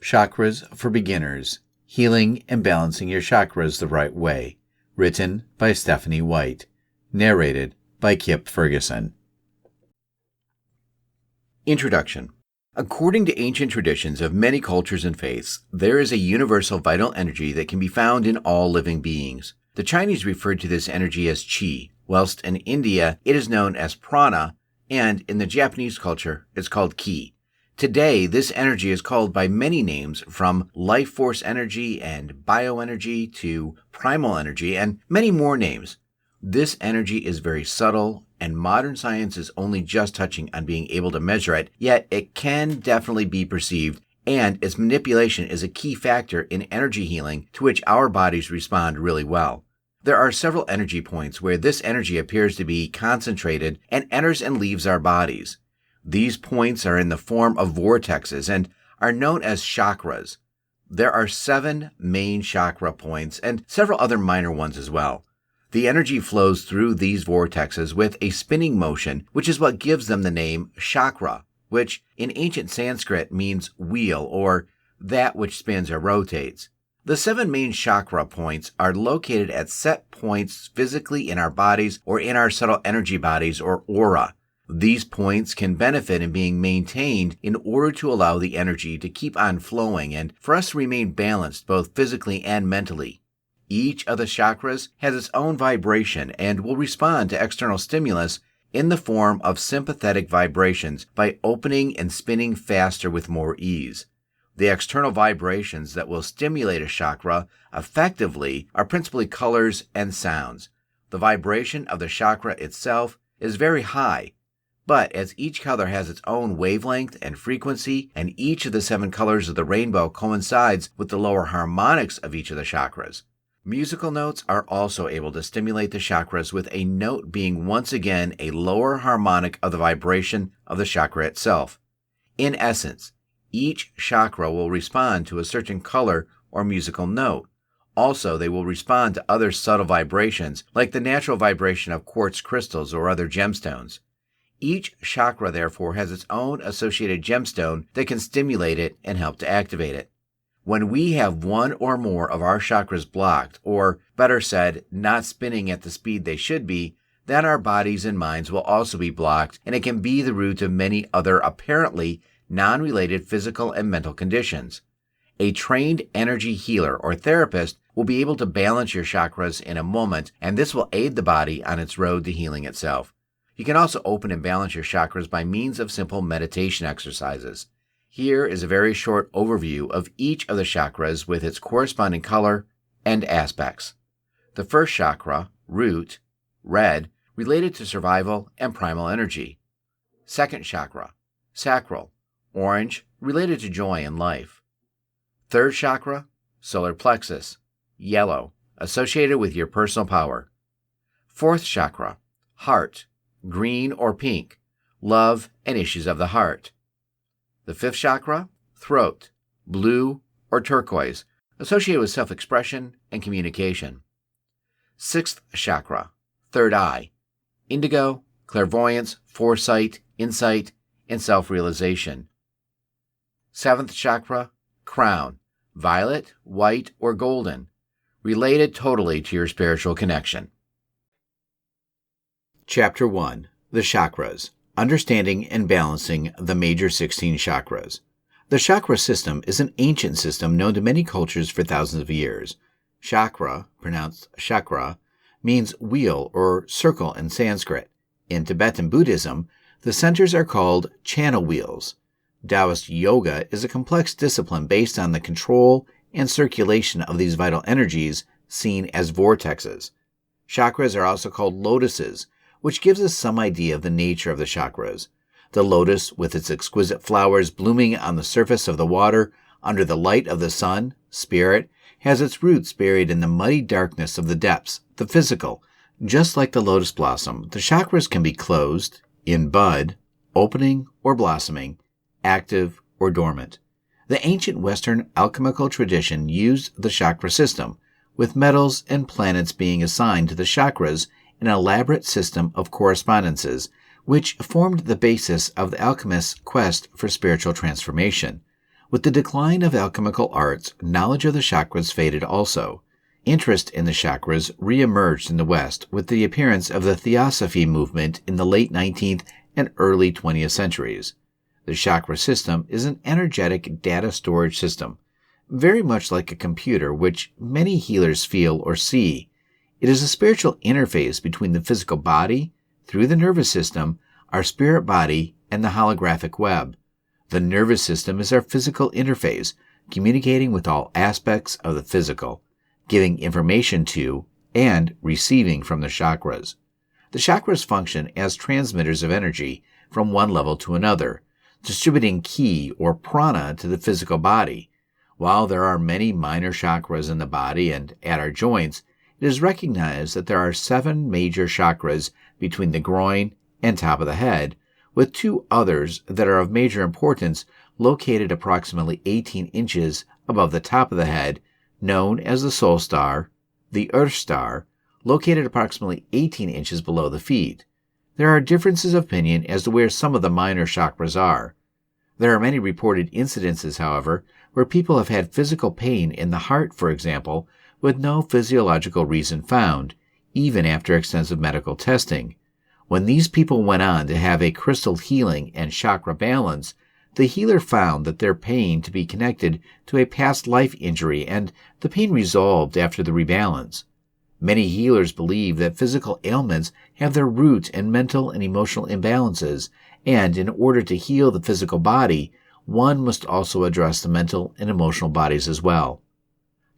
Chakras for Beginners, Healing and Balancing Your Chakras the Right Way, written by Stephanie White, narrated by Kip Ferguson. Introduction. According to ancient traditions of many cultures and faiths, there is a universal vital energy that can be found in all living beings. The Chinese referred to this energy as qi, whilst in India it is known as prana, and in the Japanese culture it's called ki. Today, this energy is called by many names, from life force energy and bioenergy to primal energy and many more names. This energy is very subtle, and modern science is only just touching on being able to measure it, yet it can definitely be perceived, and its manipulation is a key factor in energy healing to which our bodies respond really well. There are several energy points where this energy appears to be concentrated and enters and leaves our bodies. These points are in the form of vortexes and are known as chakras. There are 7 main chakra points and several other minor ones as well. The energy flows through these vortexes with a spinning motion, which is what gives them the name chakra, which in ancient Sanskrit means wheel or that which spins or rotates. The 7 main chakra points are located at set points physically in our bodies or in our subtle energy bodies or aura. These points can benefit in being maintained in order to allow the energy to keep on flowing and for us to remain balanced both physically and mentally. Each of the chakras has its own vibration and will respond to external stimulus in the form of sympathetic vibrations by opening and spinning faster with more ease. The external vibrations that will stimulate a chakra effectively are principally colors and sounds. The vibration of the chakra itself is very high, but as each color has its own wavelength and frequency, and each of the 7 colors of the rainbow coincides with the lower harmonics of each of the chakras, musical notes are also able to stimulate the chakras, with a note being once again a lower harmonic of the vibration of the chakra itself. In essence, each chakra will respond to a certain color or musical note. Also, they will respond to other subtle vibrations, like the natural vibration of quartz crystals or other gemstones. Each chakra, therefore, has its own associated gemstone that can stimulate it and help to activate it. When we have one or more of our chakras blocked, or better said, not spinning at the speed they should be, then our bodies and minds will also be blocked, and it can be the root of many other apparently non-related physical and mental conditions. A trained energy healer or therapist will be able to balance your chakras in a moment, and this will aid the body on its road to healing itself. You can also open and balance your chakras by means of simple meditation exercises. Here is a very short overview of each of the chakras with its corresponding color and aspects. The first chakra, root, red, related to survival and primal energy. Second chakra, sacral, orange, related to joy and life. Third chakra, solar plexus, yellow, associated with your personal power. Fourth chakra, heart, green or pink, love and issues of the heart. The fifth chakra, throat, blue or turquoise, associated with self-expression and communication. Sixth chakra, third eye, indigo, clairvoyance, foresight, insight, and self-realization. Seventh chakra, crown, violet, white, or golden, related totally to your spiritual connection. Chapter 1. The Chakras. Understanding and Balancing the Major 16 Chakras. The chakra system is an ancient system known to many cultures for thousands of years. Chakra, pronounced chakra, means wheel or circle in Sanskrit. In Tibetan Buddhism, the centers are called channel wheels. Taoist yoga is a complex discipline based on the control and circulation of these vital energies seen as vortexes. Chakras are also called lotuses, which gives us some idea of the nature of the chakras. The lotus, with its exquisite flowers blooming on the surface of the water under the light of the sun, spirit, has its roots buried in the muddy darkness of the depths, the physical. Just like the lotus blossom, the chakras can be closed, in bud, opening or blossoming, active or dormant. The ancient Western alchemical tradition used the chakra system, with metals and planets being assigned to the chakras in an elaborate system of correspondences, which formed the basis of the alchemist's quest for spiritual transformation. With the decline of alchemical arts, knowledge of the chakras faded also. Interest in the chakras re-emerged in the West with the appearance of the Theosophy movement in the late 19th and early 20th centuries. The chakra system is an energetic data storage system, very much like a computer, which many healers feel or see. It is a spiritual interface between the physical body, through the nervous system, our spirit body, and the holographic web. The nervous system is our physical interface, communicating with all aspects of the physical, giving information to and receiving from the chakras. The chakras function as transmitters of energy from one level to another, distributing ki or prana to the physical body. While there are many minor chakras in the body and at our joints, it is recognized that there are 7 major chakras between the groin and top of the head, with 2 others that are of major importance located approximately 18 inches above the top of the head, known as the Soul Star, the Earth Star, located approximately 18 inches below the feet. There are differences of opinion as to where some of the minor chakras are. There are many reported incidences, however, where people have had physical pain in the heart, for example, with no physiological reason found, even after extensive medical testing. When these people went on to have a crystal healing and chakra balance, the healer found that their pain to be connected to a past life injury, and the pain resolved after the rebalance. Many healers believe that physical ailments have their root in mental and emotional imbalances, and in order to heal the physical body, one must also address the mental and emotional bodies as well.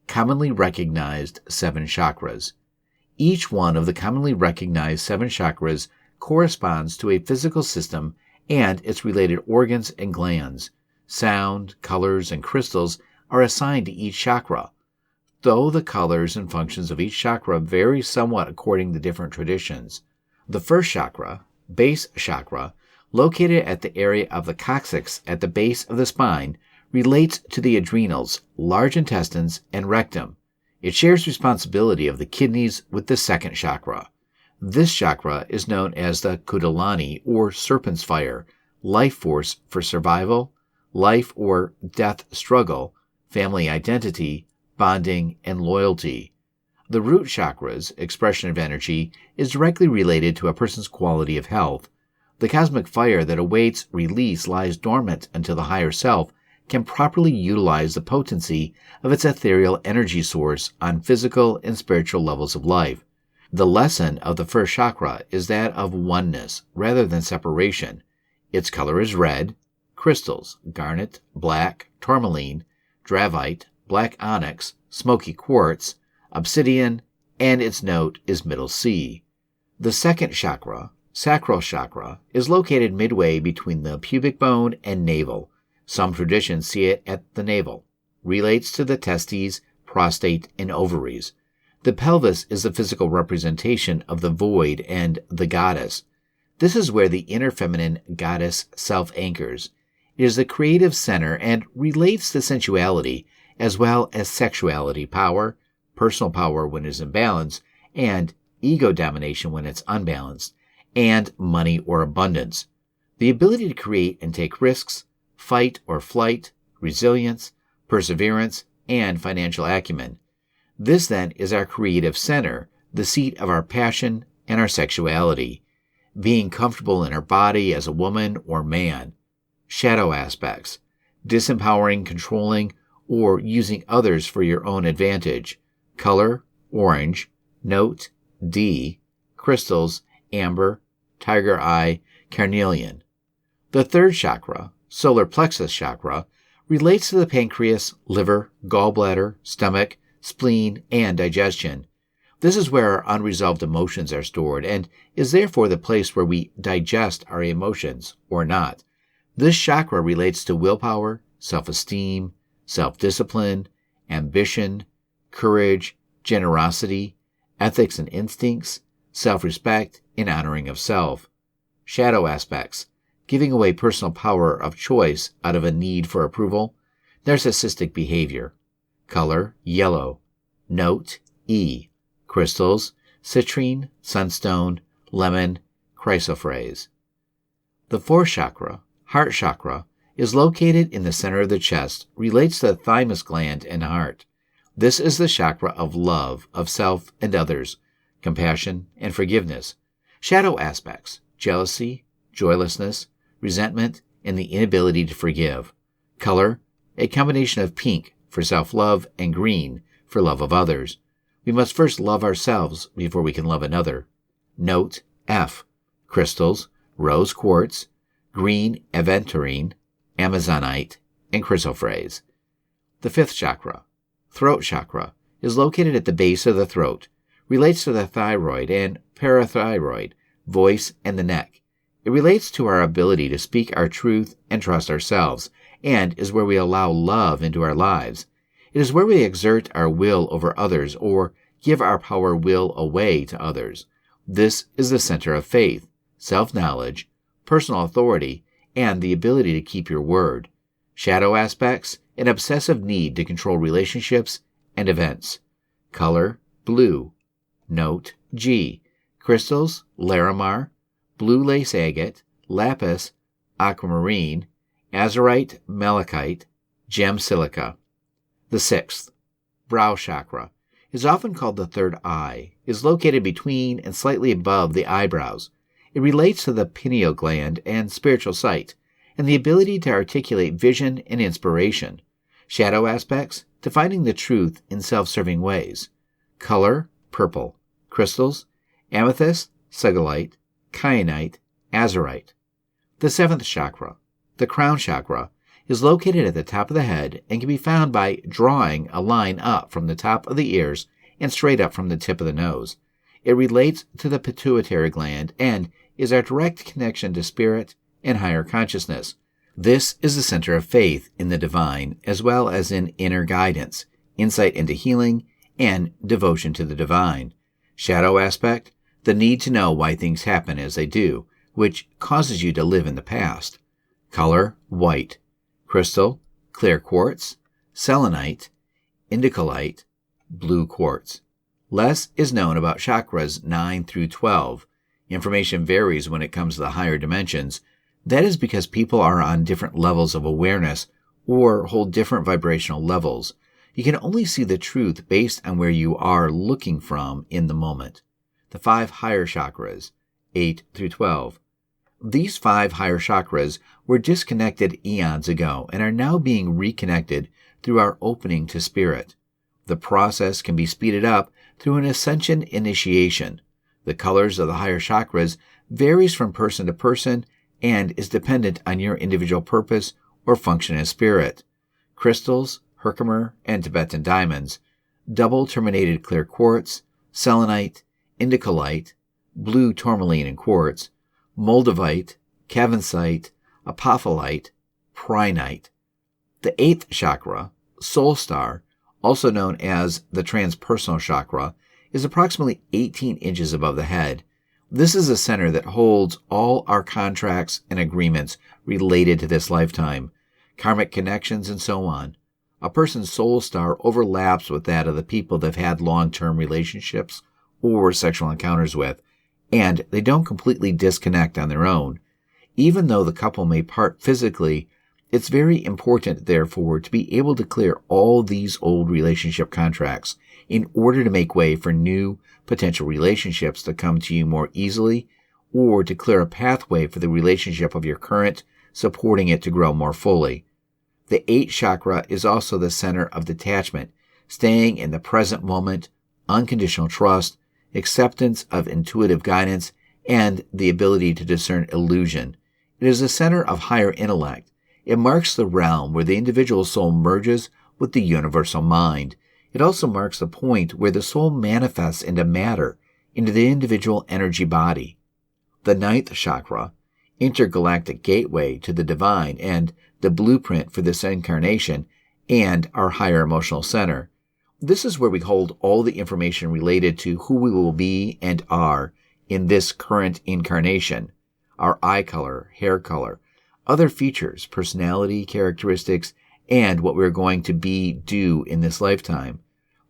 Commonly recognized 7 chakras. Each one of the commonly recognized 7 chakras corresponds to a physical system and its related organs and glands. Sound, colors, and crystals are assigned to each chakra. Though the colors and functions of each chakra vary somewhat according to different traditions. The first chakra, base chakra, located at the area of the coccyx at the base of the spine, relates to the adrenals, large intestines, and rectum. It shares responsibility of the kidneys with the second chakra. This chakra is known as the Kundalini or serpent's fire, life force for survival, life or death struggle, family identity, bonding, and loyalty. The root chakra's expression of energy is directly related to a person's quality of health. The cosmic fire that awaits release lies dormant until the higher self can properly utilize the potency of its ethereal energy source on physical and spiritual levels of life. The lesson of the first chakra is that of oneness rather than separation. Its color is red. Crystals, garnet, black, tourmaline, dravite, black onyx, smoky quartz, obsidian, and its note is middle C. The second chakra, sacral chakra, is located midway between the pubic bone and navel. Some traditions see it at the navel. Relates to the testes, prostate, and ovaries. The pelvis is the physical representation of the void and the goddess. This is where the inner feminine goddess self anchors. It is the creative center and relates to sensuality, as well as sexuality, power, personal power when it is in balance, and ego domination when it's unbalanced, and money or abundance. The ability to create and take risks, fight or flight, resilience, perseverance, and financial acumen. This then is our creative center, the seat of our passion and our sexuality. Being comfortable in our body as a woman or man. Shadow aspects. Disempowering, controlling, or using others for your own advantage. Color, orange. Note, D. Crystals, amber, tiger eye, carnelian. The third chakra, solar plexus chakra, relates to the pancreas, liver, gallbladder, stomach, spleen, and digestion. This is where our unresolved emotions are stored and is therefore the place where we digest our emotions, or not. This chakra relates to willpower, self-esteem, self-discipline, ambition, courage, generosity, ethics and instincts, self-respect, and honoring of self. Shadow aspects, giving away personal power of choice out of a need for approval, narcissistic behavior. Color, yellow. Note, E. Crystals, citrine, sunstone, lemon, chrysoprase. The fourth chakra, heart chakra, is located in the center of the chest, relates to the thymus gland and heart. This is the chakra of love, of self and others, compassion and forgiveness. Shadow aspects: jealousy, joylessness, resentment, and the inability to forgive. Color: a combination of pink for self-love and green for love of others. We must first love ourselves before we can love another. Note: F. Crystals: rose quartz, green aventurine, amazonite, and chrysoprase. The fifth chakra, throat chakra, is located at the base of the throat, relates to the thyroid and parathyroid, voice, and the neck. It relates to our ability to speak our truth and trust ourselves, and is where we allow love into our lives. It is where we exert our will over others or give our power will away to others. This is the center of faith, self-knowledge, personal authority, and the ability to keep your word. Shadow aspects: an obsessive need to control relationships and events. Color: blue. Note: G. Crystals: larimar, blue lace agate, lapis, aquamarine, azurite, malachite, gem silica. The sixth, brow chakra, is often called the third eye, is located between and slightly above the eyebrows. It relates to the pineal gland and spiritual sight, and the ability to articulate vision and inspiration. Shadow aspects: defining the truth in self-serving ways. Color: purple. Crystals: amethyst, sugilite, kyanite, azurite. The seventh chakra, the crown chakra, is located at the top of the head and can be found by drawing a line up from the top of the ears and straight up from the tip of the nose. It relates to the pituitary gland and is our direct connection to spirit and higher consciousness. This is the center of faith in the divine, as well as in inner guidance, insight into healing, and devotion to the divine. Shadow aspect: the need to know why things happen as they do, which causes you to live in the past. Color: white. Crystal: clear quartz, selenite, indicolite, blue quartz. Less is known about chakras 9 through 12. Information varies when it comes to the higher dimensions. That is because people are on different levels of awareness or hold different vibrational levels. You can only see the truth based on where you are looking from in the moment. The 5 higher chakras, 8 through 12. These 5 higher chakras were disconnected eons ago and are now being reconnected through our opening to spirit. The process can be speeded up through an ascension initiation. The colors of the higher chakras varies from person to person and is dependent on your individual purpose or function as spirit. Crystals: Herkimer and Tibetan diamonds, double terminated clear quartz, selenite, indicolite, blue tourmaline and quartz, moldavite, cavansite, apophyllite, prinite. The 8th chakra, soul star, also known as the transpersonal chakra, is approximately 18 inches above the head. This is a center that holds all our contracts and agreements related to this lifetime, karmic connections, and so on. A person's soul star overlaps with that of the people they've had long-term relationships or sexual encounters with, and they don't completely disconnect on their own. Even though the couple may part physically, it's very important, therefore, to be able to clear all these old relationship contracts in order to make way for new potential relationships to come to you more easily, or to clear a pathway for the relationship of your current, supporting it to grow more fully. The 8th chakra is also the center of detachment, staying in the present moment, unconditional trust, acceptance of intuitive guidance, and the ability to discern illusion. It is a center of higher intellect. It marks the realm where the individual soul merges with the universal mind. It also marks the point where the soul manifests into matter, into the individual energy body. The 9th chakra, intergalactic gateway to the divine and the blueprint for this incarnation and our higher emotional center. This is where we hold all the information related to who we will be and are in this current incarnation, our eye color, hair color, other features, personality, characteristics, and what we're going to do in this lifetime.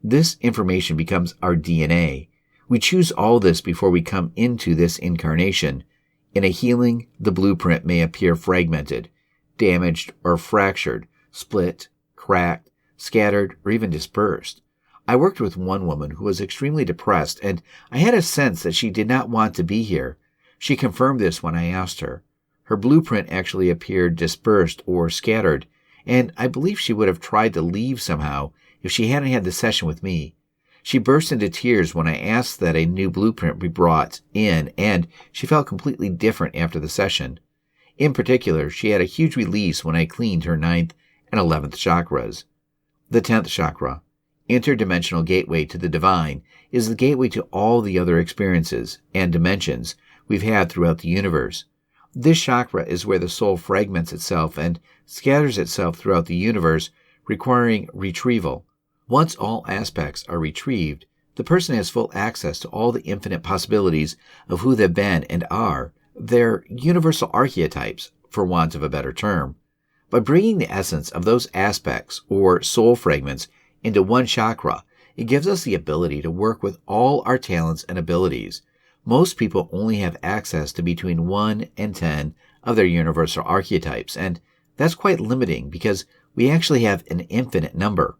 This information becomes our DNA. We choose all this before we come into this incarnation. In a healing, the blueprint may appear fragmented. damaged, or fractured, split, cracked, scattered, or even dispersed. I worked with one woman who was extremely depressed, and I had a sense that she did not want to be here. She confirmed this when I asked her. Her blueprint actually appeared dispersed or scattered, and I believe she would have tried to leave somehow if she hadn't had the session with me. She burst into tears when I asked that a new blueprint be brought in, and she felt completely different after the session. In particular, she had a huge release when I cleaned her 9th and 11th chakras. The 10th chakra, interdimensional gateway to the divine, is the gateway to all the other experiences and dimensions we've had throughout the universe. This chakra is where the soul fragments itself and scatters itself throughout the universe, requiring retrieval. Once all aspects are retrieved, the person has full access to all the infinite possibilities of who they've been and are, their universal archetypes, for want of a better term. By bringing the essence of those aspects or soul fragments into one chakra, it gives us the ability to work with all our talents and abilities. Most people only have access to between 1 and 10 of their universal archetypes, and that's quite limiting because we actually have an infinite number.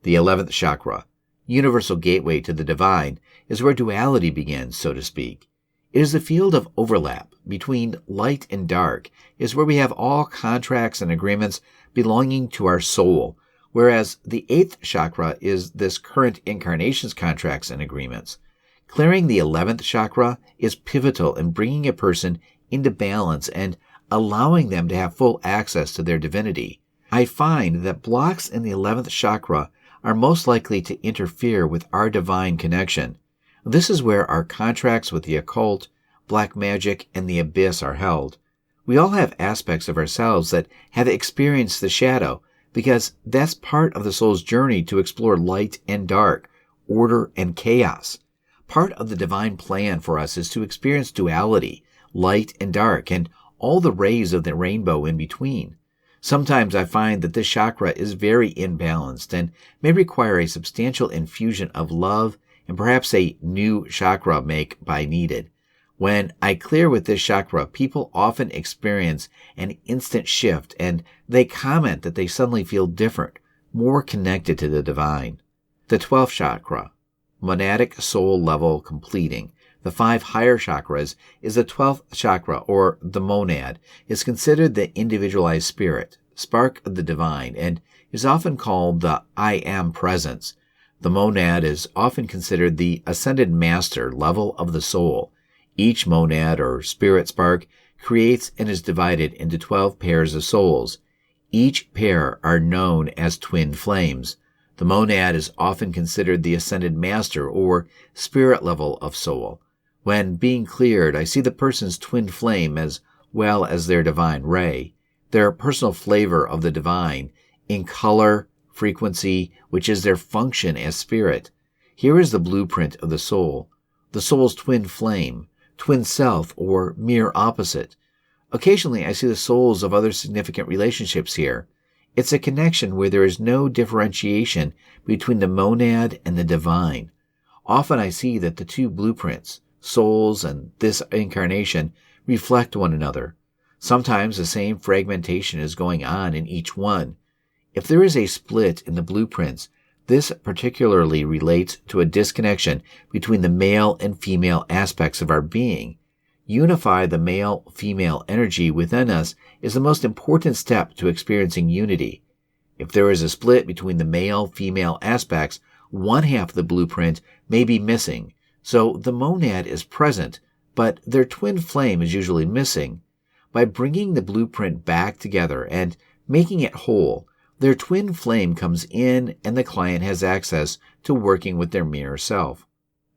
The 11th chakra, universal gateway to the divine, is where duality begins, so to speak. It is the field of overlap between light and dark, is where we have all contracts and agreements belonging to our soul, whereas the 8th chakra is this current incarnation's contracts and agreements. Clearing the 11th chakra is pivotal in bringing a person into balance and allowing them to have full access to their divinity. I find that blocks in the 11th chakra are most likely to interfere with our divine connection. This is where our contracts with the occult, black magic, and the abyss are held. We all have aspects of ourselves that have experienced the shadow, because that's part of the soul's journey to explore light and dark, order and chaos. Part of the divine plan for us is to experience duality, light and dark, and all the rays of the rainbow in between. Sometimes I find that this chakra is very imbalanced and may require a substantial infusion of love and perhaps a new chakra make by needed. When I clear with this chakra, people often experience an instant shift, and they comment that they suddenly feel different, more connected to the divine. The 12th chakra, monadic soul level completing. The 5 higher chakras is the 12th chakra, or the monad, is considered the individualized spirit, spark of the divine, and is often called the I Am presence. The monad is often considered the ascended master level of the soul. Each monad or spirit spark creates and is divided into 12 pairs of souls. Each pair are known as twin flames. The monad is often considered the ascended master or spirit level of soul. When being cleared, I see the person's twin flame as well as their divine ray, their personal flavor of the divine, in color, frequency, which is their function as spirit. Here is the blueprint of the soul's twin flame, twin self, or mirror opposite. Occasionally, I see the souls of other significant relationships here. It's a connection where there is no differentiation between the monad and the divine. Often I see that the two blueprints, souls and this incarnation, reflect one another. Sometimes the same fragmentation is going on in each one. If there is a split in the blueprints, this particularly relates to a disconnection between the male and female aspects of our being. Unify the male-female energy within us is the most important step to experiencing unity. If there is a split between the male-female aspects, one half of the blueprint may be missing, so the monad is present, but their twin flame is usually missing. By bringing the blueprint back together and making it whole, their twin flame comes in and the client has access to working with their mirror self.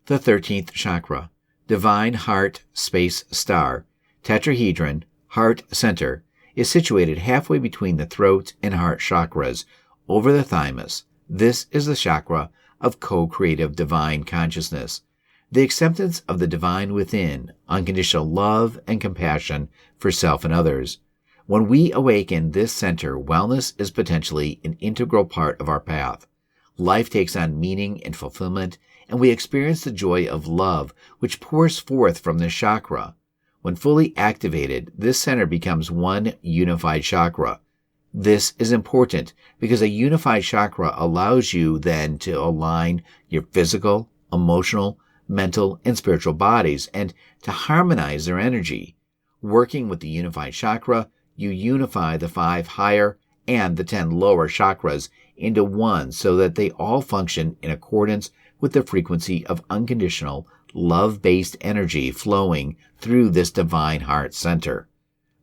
The 13th chakra, divine heart space star, tetrahedron, heart center, is situated halfway between the throat and heart chakras, over the thymus. This is the chakra of co-creative divine consciousness, the acceptance of the divine within, unconditional love and compassion for self and others. When we awaken this center, wellness is potentially an integral part of our path. Life takes on meaning and fulfillment, and we experience the joy of love which pours forth from this chakra. When fully activated, this center becomes one unified chakra. This is important because a unified chakra allows you then to align your physical, emotional, mental, and spiritual bodies and to harmonize their energy. Working with the unified chakra, you unify the 5 higher and the 10 lower chakras into one so that they all function in accordance with the frequency of unconditional, love-based energy flowing through this divine heart center.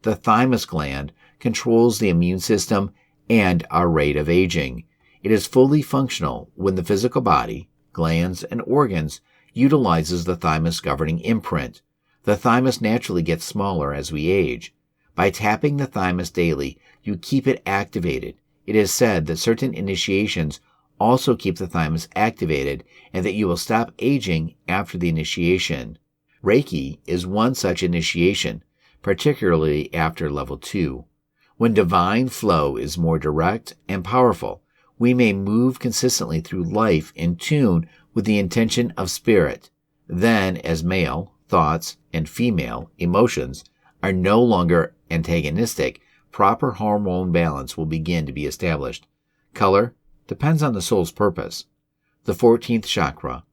The thymus gland controls the immune system and our rate of aging. It is fully functional when the physical body, glands, and organs utilizes the thymus governing imprint. The thymus naturally gets smaller as we age. By tapping the thymus daily, you keep it activated. It is said that certain initiations also keep the thymus activated and that you will stop aging after the initiation. Reiki is one such initiation, particularly after level 2. When divine flow is more direct and powerful, we may move consistently through life in tune with the intention of spirit. Then, as male, thoughts, and female, emotions, are no longer antagonistic, proper hormone balance will begin to be established. Color depends on the soul's purpose. The 14th chakra,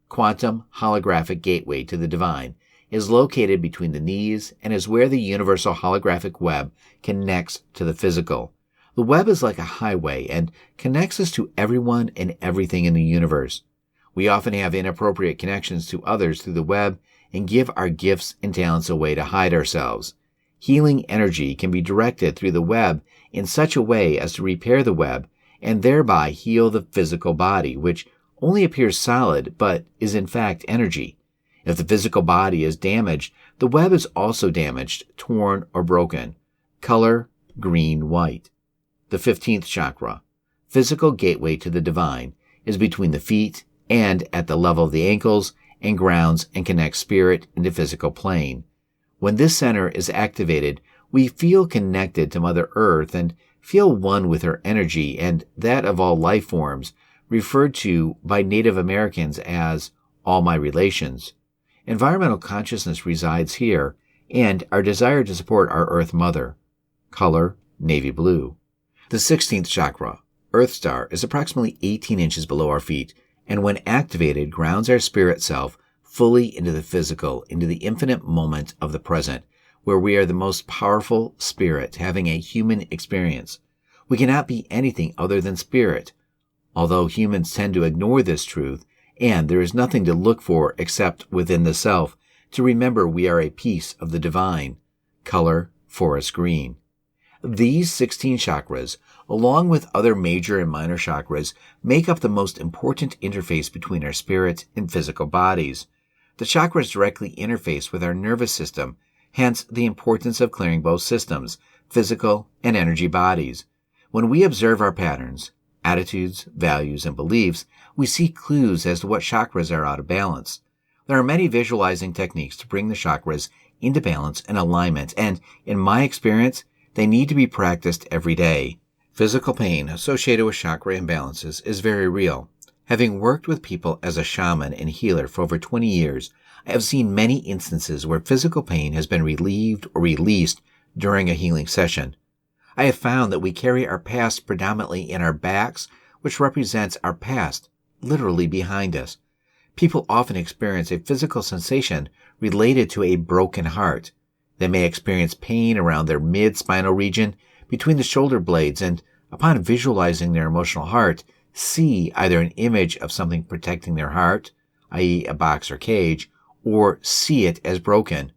quantum holographic gateway to the divine, is located between the knees and is where the universal holographic web connects to the physical. The web is like a highway and connects us to everyone and everything in the universe. We often have inappropriate connections to others through the web and give our gifts and talents away to hide ourselves. Healing energy can be directed through the web in such a way as to repair the web and thereby heal the physical body, which only appears solid but is in fact energy. If the physical body is damaged, the web is also damaged, torn, or broken. Color, green, white. The 15th chakra, physical gateway to the divine, is between the feet and at the level of the ankles and grounds and connects spirit into physical plane. When this center is activated, we feel connected to Mother Earth and feel one with her energy and that of all life forms, referred to by Native Americans as all my relations. Environmental consciousness resides here, and our desire to support our Earth Mother. Color, navy blue. The 16th chakra, Earth Star, is approximately 18 inches below our feet, and when activated, grounds our spirit self fully into the physical, into the infinite moment of the present, where we are the most powerful spirit having a human experience. We cannot be anything other than spirit. Although humans tend to ignore this truth, and there is nothing to look for except within the self, to remember we are a piece of the divine. Color, forest green. These 16 chakras, along with other major and minor chakras, make up the most important interface between our spirit and physical bodies. The chakras directly interface with our nervous system, hence the importance of clearing both systems, physical and energy bodies. When we observe our patterns, attitudes, values, and beliefs, we see clues as to what chakras are out of balance. There are many visualizing techniques to bring the chakras into balance and alignment, and in my experience, they need to be practiced every day. Physical pain associated with chakra imbalances is very real. Having worked with people as a shaman and healer for over 20 years, I have seen many instances where physical pain has been relieved or released during a healing session. I have found that we carry our past predominantly in our backs, which represents our past, literally behind us. People often experience a physical sensation related to a broken heart. They may experience pain around their mid-spinal region, between the shoulder blades, and upon visualizing their emotional heart, see either an image of something protecting their heart, i.e. a box or cage, or see it as broken.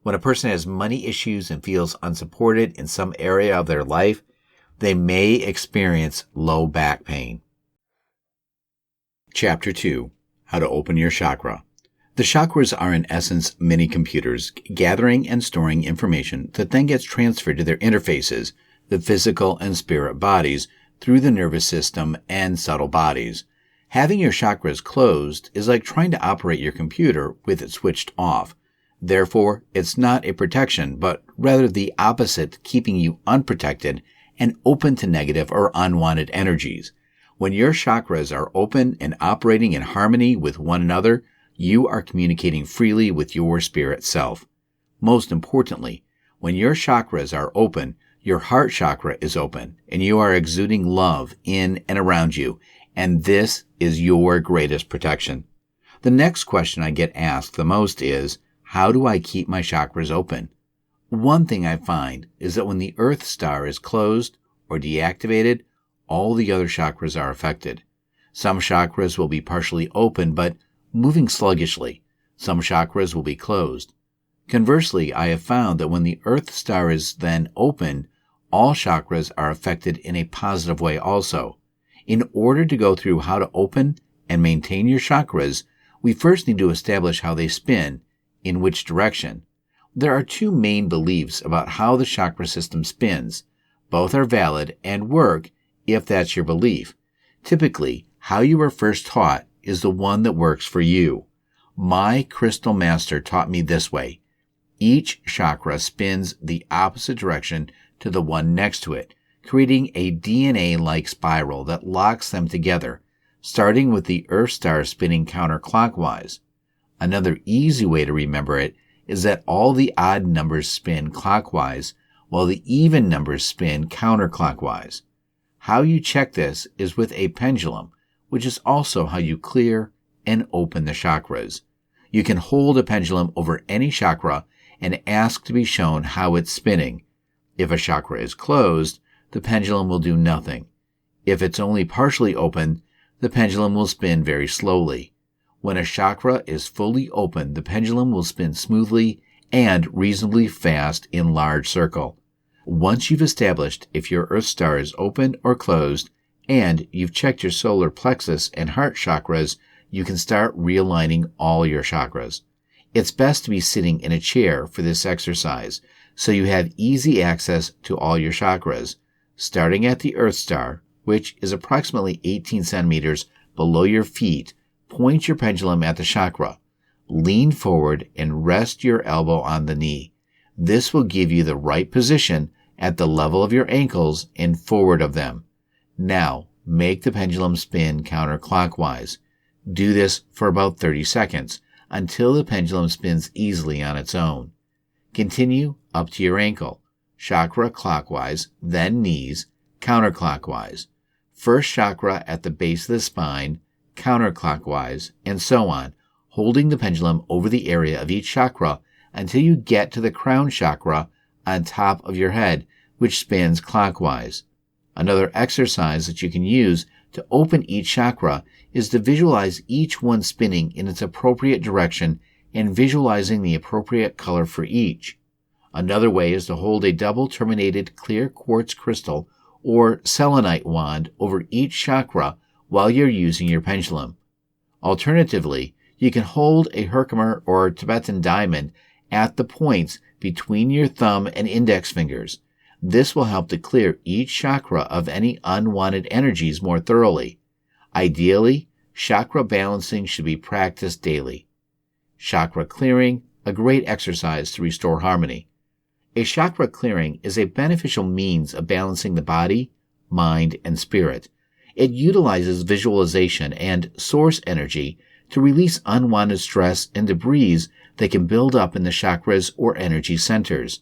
When a person has money issues and feels unsupported in some area of their life, they may experience low back pain. Chapter 2. How to Open Your Chakra. The chakras are in essence mini computers, gathering and storing information that then gets transferred to their interfaces, the physical and spirit bodies, through the nervous system and subtle bodies. Having your chakras closed is like trying to operate your computer with it switched off. Therefore, it's not a protection, but rather the opposite, keeping you unprotected and open to negative or unwanted energies. When your chakras are open and operating in harmony with one another, you are communicating freely with your spirit self. Most importantly, when your chakras are open, your heart chakra is open, and you are exuding love in and around you, and this is your greatest protection. The next question I get asked the most is, how do I keep my chakras open? One thing I find is that when the Earth star is closed or deactivated, all the other chakras are affected. Some chakras will be partially open but moving sluggishly. Some chakras will be closed. Conversely, I have found that when the Earth star is then open, all chakras are affected in a positive way also. In order to go through how to open and maintain your chakras, we first need to establish how they spin, in which direction. There are two main beliefs about how the chakra system spins. Both are valid and work if that's your belief. Typically, how you were first taught is the one that works for you. My crystal master taught me this way. Each chakra spins the opposite direction to the one next to it, creating a DNA-like spiral that locks them together, starting with the Earth star spinning counterclockwise. Another easy way to remember it is that all the odd numbers spin clockwise, while the even numbers spin counterclockwise. How you check this is with a pendulum, which is also how you clear and open the chakras. You can hold a pendulum over any chakra and ask to be shown how it's spinning. If a chakra is closed, the pendulum will do nothing. If it's only partially open, the pendulum will spin very slowly. When a chakra is fully open, the pendulum will spin smoothly and reasonably fast in large circle. Once you've established if your Earth star is open or closed, and you've checked your solar plexus and heart chakras, you can start realigning all your chakras. It's best to be sitting in a chair for this exercise, so you have easy access to all your chakras. Starting at the Earth star, which is approximately 18 centimeters below your feet, point your pendulum at the chakra. Lean forward and rest your elbow on the knee. This will give you the right position at the level of your ankles and forward of them. Now, make the pendulum spin counterclockwise. Do this for about 30 seconds until the pendulum spins easily on its own. Continue up to your ankle, chakra clockwise, then knees, counterclockwise. First chakra at the base of the spine, counterclockwise, and so on, holding the pendulum over the area of each chakra until you get to the crown chakra on top of your head, which spins clockwise. Another exercise that you can use to open each chakra is to visualize each one spinning in its appropriate direction and visualizing the appropriate color for each. Another way is to hold a double-terminated clear quartz crystal or selenite wand over each chakra while you're using your pendulum. Alternatively, you can hold a Herkimer or Tibetan diamond at the points between your thumb and index fingers. This will help to clear each chakra of any unwanted energies more thoroughly. Ideally, chakra balancing should be practiced daily. Chakra clearing, a great exercise to restore harmony. A chakra clearing is a beneficial means of balancing the body, mind, and spirit. It utilizes visualization and source energy to release unwanted stress and debris that can build up in the chakras or energy centers.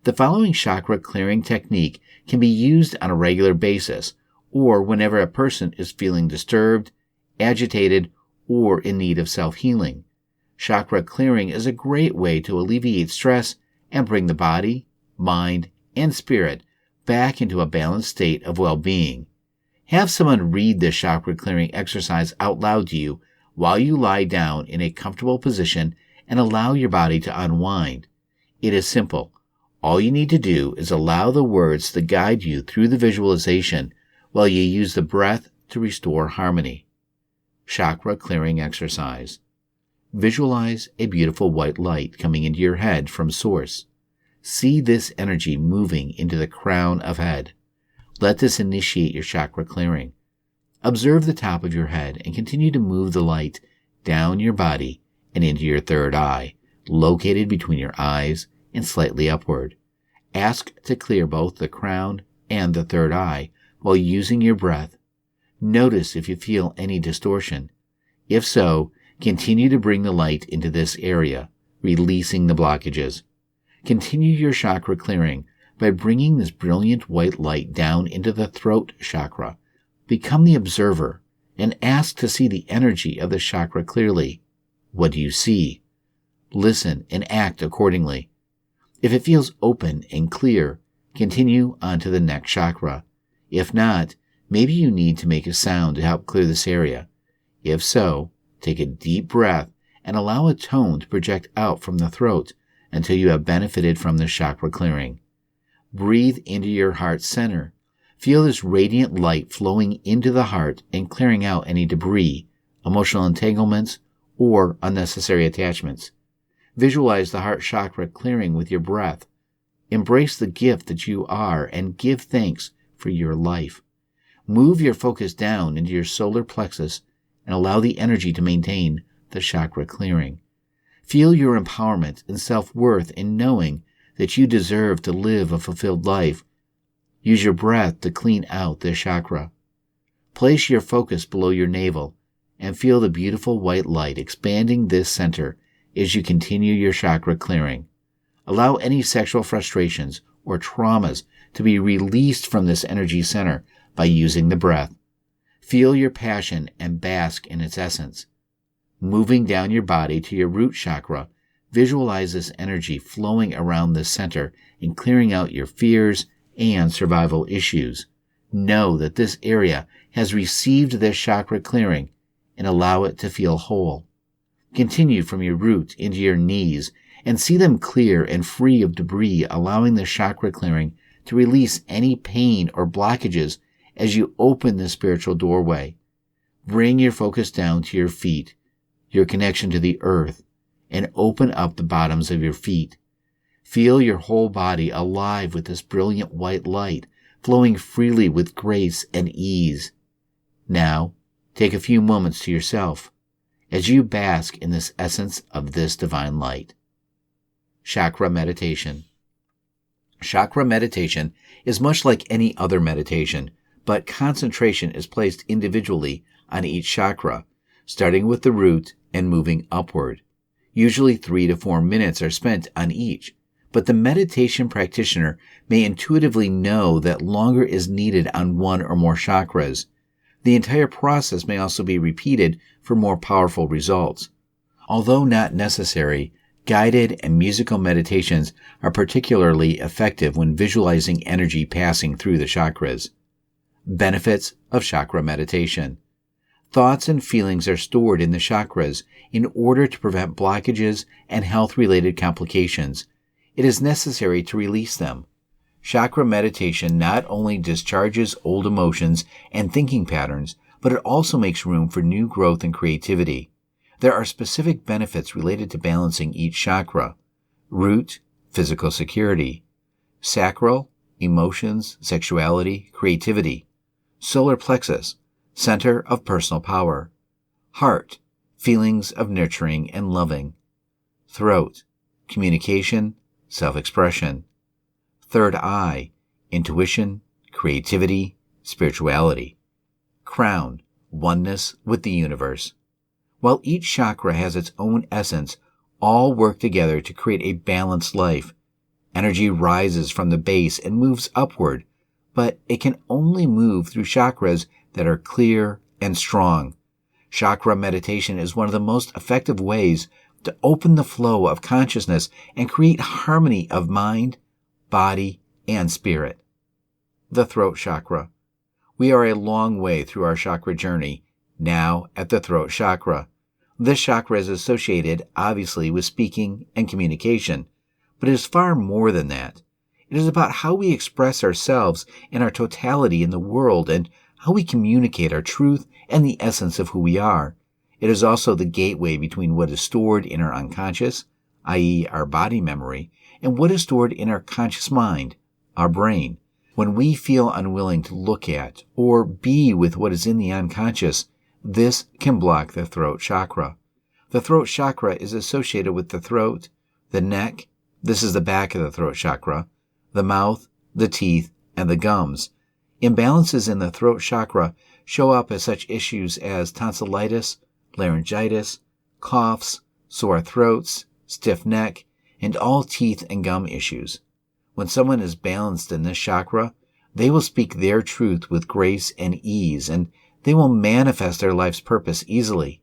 The following chakra clearing technique can be used on a regular basis or whenever a person is feeling disturbed, agitated, or in need of self-healing. Chakra clearing is a great way to alleviate stress and bring the body, mind, and spirit back into a balanced state of well-being. Have someone read this chakra clearing exercise out loud to you while you lie down in a comfortable position and allow your body to unwind. It is simple. All you need to do is allow the words to guide you through the visualization while you use the breath to restore harmony. Chakra clearing exercise. Visualize a beautiful white light coming into your head from source. See this energy moving into the crown of head. Let this initiate your chakra clearing. Observe the top of your head and continue to move the light down your body and into your third eye, located between your eyes and slightly upward. Ask to clear both the crown and the third eye while using your breath. Notice if you feel any distortion. If so, continue to bring the light into this area, releasing the blockages. Continue your chakra clearing by bringing this brilliant white light down into the throat chakra. Become the observer and ask to see the energy of the chakra clearly. What do you see? Listen and act accordingly. If it feels open and clear, continue on to the next chakra. If not, maybe you need to make a sound to help clear this area. If so, take a deep breath and allow a tone to project out from the throat until you have benefited from the chakra clearing. Breathe into your heart center. Feel this radiant light flowing into the heart and clearing out any debris, emotional entanglements, or unnecessary attachments. Visualize the heart chakra clearing with your breath. Embrace the gift that you are and give thanks for your life. Move your focus down into your solar plexus and allow the energy to maintain the chakra clearing. Feel your empowerment and self-worth in knowing that you deserve to live a fulfilled life. Use your breath to clean out this chakra. Place your focus below your navel and feel the beautiful white light expanding this center as you continue your chakra clearing. Allow any sexual frustrations or traumas to be released from this energy center by using the breath. Feel your passion and bask in its essence. Moving down your body to your root chakra, visualize this energy flowing around this center and clearing out your fears and survival issues. Know that this area has received this chakra clearing and allow it to feel whole. Continue from your root into your knees and see them clear and free of debris, allowing the chakra clearing to release any pain or blockages as you open the spiritual doorway. Bring your focus down to your feet, your connection to the earth, and open up the bottoms of your feet. Feel your whole body alive with this brilliant white light, flowing freely with grace and ease. Now, take a few moments to yourself as you bask in this essence of this divine light. Chakra meditation. Chakra meditation is much like any other meditation, but concentration is placed individually on each chakra, starting with the root and moving upward. Usually 3 to 4 minutes are spent on each, but the meditation practitioner may intuitively know that longer is needed on one or more chakras. The entire process may also be repeated for more powerful results. Although not necessary, guided and musical meditations are particularly effective when visualizing energy passing through the chakras. Benefits of chakra meditation. Thoughts and feelings are stored in the chakras in order to prevent blockages and health-related complications. It is necessary to release them. Chakra meditation not only discharges old emotions and thinking patterns, but it also makes room for new growth and creativity. There are specific benefits related to balancing each chakra. Root, physical security. Sacral, emotions, sexuality, creativity. Solar plexus, center of personal power. Heart, feelings of nurturing and loving. Throat, communication, self-expression. Third eye, intuition, creativity, spirituality. Crown, oneness with the universe. While each chakra has its own essence, all work together to create a balanced life. Energy rises from the base and moves upward, but it can only move through chakras that are clear and strong. Chakra meditation is one of the most effective ways to open the flow of consciousness and create harmony of mind, body, and spirit. The throat chakra. We are a long way through our chakra journey, now at the throat chakra. This chakra is associated, obviously, with speaking and communication, but it is far more than that. It is about how we express ourselves and our totality in the world and how we communicate our truth and the essence of who we are. It is also the gateway between what is stored in our unconscious, i.e. our body memory, and what is stored in our conscious mind, our brain. When we feel unwilling to look at or be with what is in the unconscious, this can block the throat chakra. The throat chakra is associated with the throat, the neck, this is the back of the throat chakra, the mouth, the teeth, and the gums. Imbalances in the throat chakra show up as such issues as tonsillitis, laryngitis, coughs, sore throats, stiff neck, and all teeth and gum issues. When someone is balanced in this chakra, they will speak their truth with grace and ease, and they will manifest their life's purpose easily.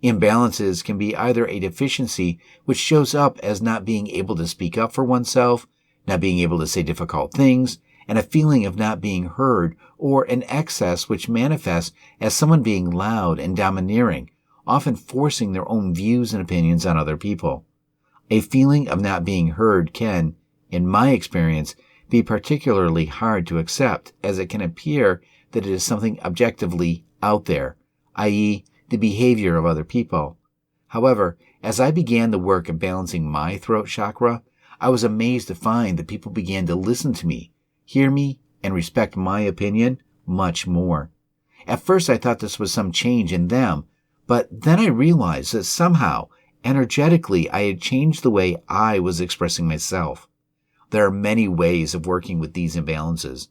Imbalances can be either a deficiency which shows up as not being able to speak up for oneself, not being able to say difficult things, and a feeling of not being heard, or an excess which manifests as someone being loud and domineering, often forcing their own views and opinions on other people. A feeling of not being heard can, in my experience, be particularly hard to accept, as it can appear that it is something objectively out there, i.e., the behavior of other people. However, as I began the work of balancing my throat chakra, I was amazed to find that people began to listen to me, hear me, and respect my opinion much more. At first I thought this was some change in them, but then I realized that somehow, energetically, I had changed the way I was expressing myself. There are many ways of working with these imbalances.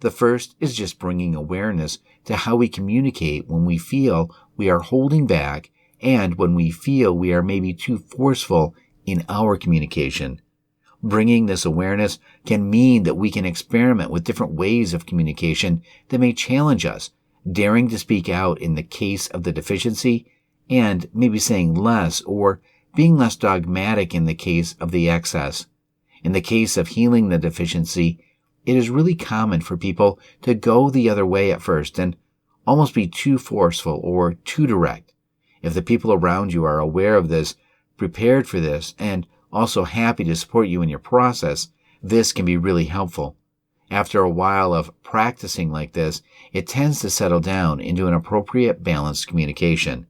The first is just bringing awareness to how we communicate when we feel we are holding back and when we feel we are maybe too forceful in our communication. Bringing this awareness can mean that we can experiment with different ways of communication that may challenge us, daring to speak out in the case of the deficiency, and maybe saying less or being less dogmatic in the case of the excess. In the case of healing the deficiency, it is really common for people to go the other way at first and almost be too forceful or too direct. If the people around you are aware of this, prepared for this, and also happy to support you in your process, this can be really helpful. After a while of practicing like this, it tends to settle down into an appropriate balanced communication.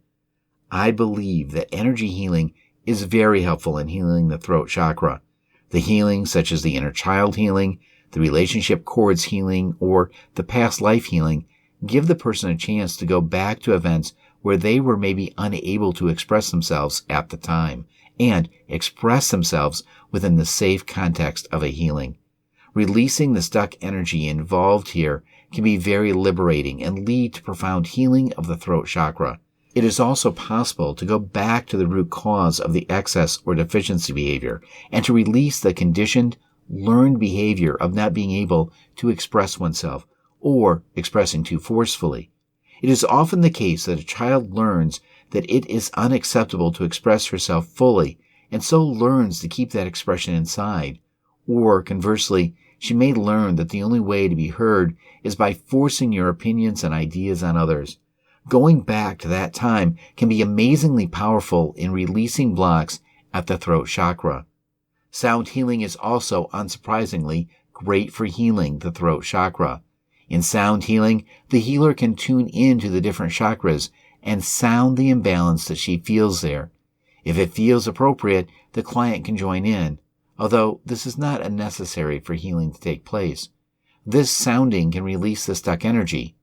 I believe that energy healing is very helpful in healing the throat chakra. The healing, such as the inner child healing, the relationship cords healing, or the past life healing, give the person a chance to go back to events where they were maybe unable to express themselves at the time, and express themselves within the safe context of a healing. Releasing the stuck energy involved here can be very liberating and lead to profound healing of the throat chakra. It is also possible to go back to the root cause of the excess or deficiency behavior and to release the conditioned, learned behavior of not being able to express oneself or expressing too forcefully. It is often the case that a child learns that it is unacceptable to express herself fully and so learns to keep that expression inside. Or conversely, she may learn that the only way to be heard is by forcing your opinions and ideas on others. Going back to that time can be amazingly powerful in releasing blocks at the throat chakra. Sound healing is also, unsurprisingly, great for healing the throat chakra. In sound healing, the healer can tune into the different chakras and sound the imbalance that she feels there. If it feels appropriate, the client can join in, although this is not necessary for healing to take place. This sounding can release the stuck energy.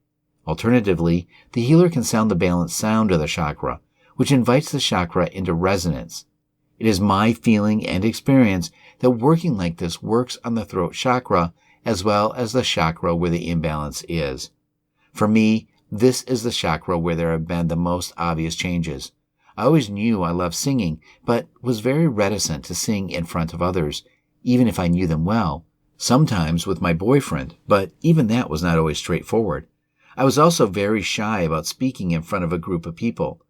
Alternatively, the healer can sound the balanced sound of the chakra, which invites the chakra into resonance. It is my feeling and experience that working like this works on the throat chakra as well as the chakra where the imbalance is. For me, this is the chakra where there have been the most obvious changes. I always knew I loved singing, but was very reticent to sing in front of others, even if I knew them well. Sometimes with my boyfriend, but even that was not always straightforward. I was also very shy about speaking in front of a group of people.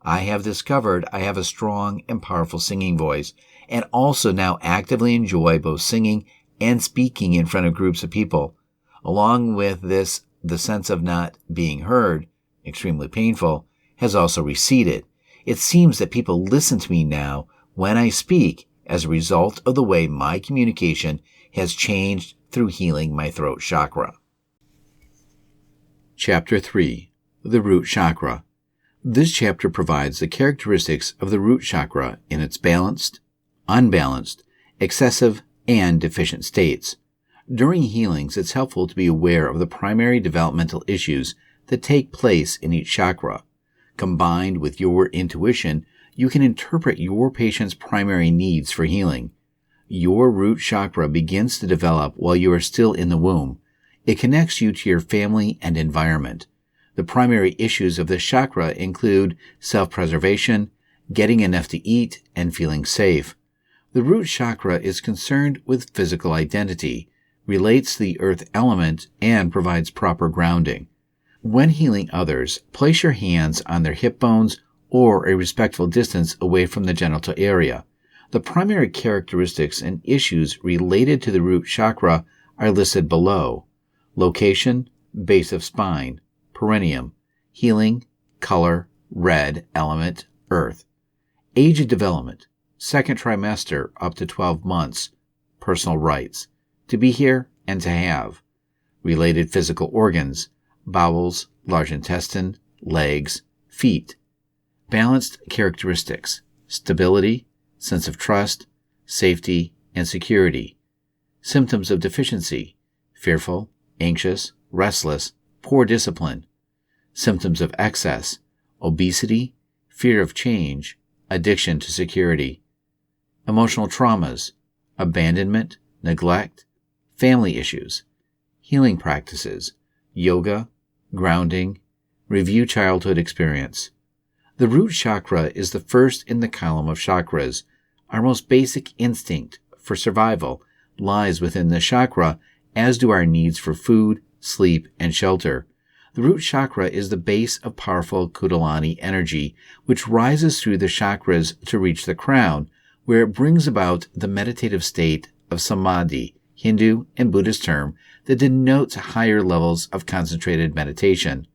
I have discovered I have a strong and powerful singing voice, and also now actively enjoy both singing and speaking in front of groups of people. Along with this, the sense of not being heard, extremely painful, has also receded. It seems that people listen to me now when I speak as a result of the way my communication has changed through healing my throat chakra. Chapter 3. The Root Chakra. This chapter provides the characteristics of the root chakra in its balanced, unbalanced, excessive, and deficient states. During healings, it's helpful to be aware of the primary developmental issues that take place in each chakra. Combined with your intuition, you can interpret your patient's primary needs for healing. Your root chakra begins to develop while you are still in the womb. It connects you to your family and environment. The primary issues of this chakra include self-preservation, getting enough to eat, and feeling safe. The root chakra is concerned with physical identity, relates to the earth element, and provides proper grounding. When healing others, place your hands on their hip bones or a respectful distance away from the genital area. The primary characteristics and issues related to the root chakra are listed below. Location, base of spine, perineum, healing, color, red, element, earth. Age of development, second trimester up to 12 months, personal rights, to be here and to have. Related physical organs, bowels, large intestine, legs, feet. Balanced characteristics, stability, sense of trust, safety, and security. Symptoms of deficiency, fearful, anxious, restless, poor discipline. Symptoms of excess, obesity, fear of change, addiction to security. Emotional traumas, abandonment, neglect, family issues. Healing practices, yoga, grounding, review childhood experience. The root chakra is the first in the column of chakras. Our most basic instinct for survival lies within the chakra, as do our needs for food, sleep, and shelter. The root chakra is the base of powerful Kundalini energy, which rises through the chakras to reach the crown, where it brings about the meditative state of samadhi, Hindu and Buddhist term that denotes higher levels of concentrated meditation.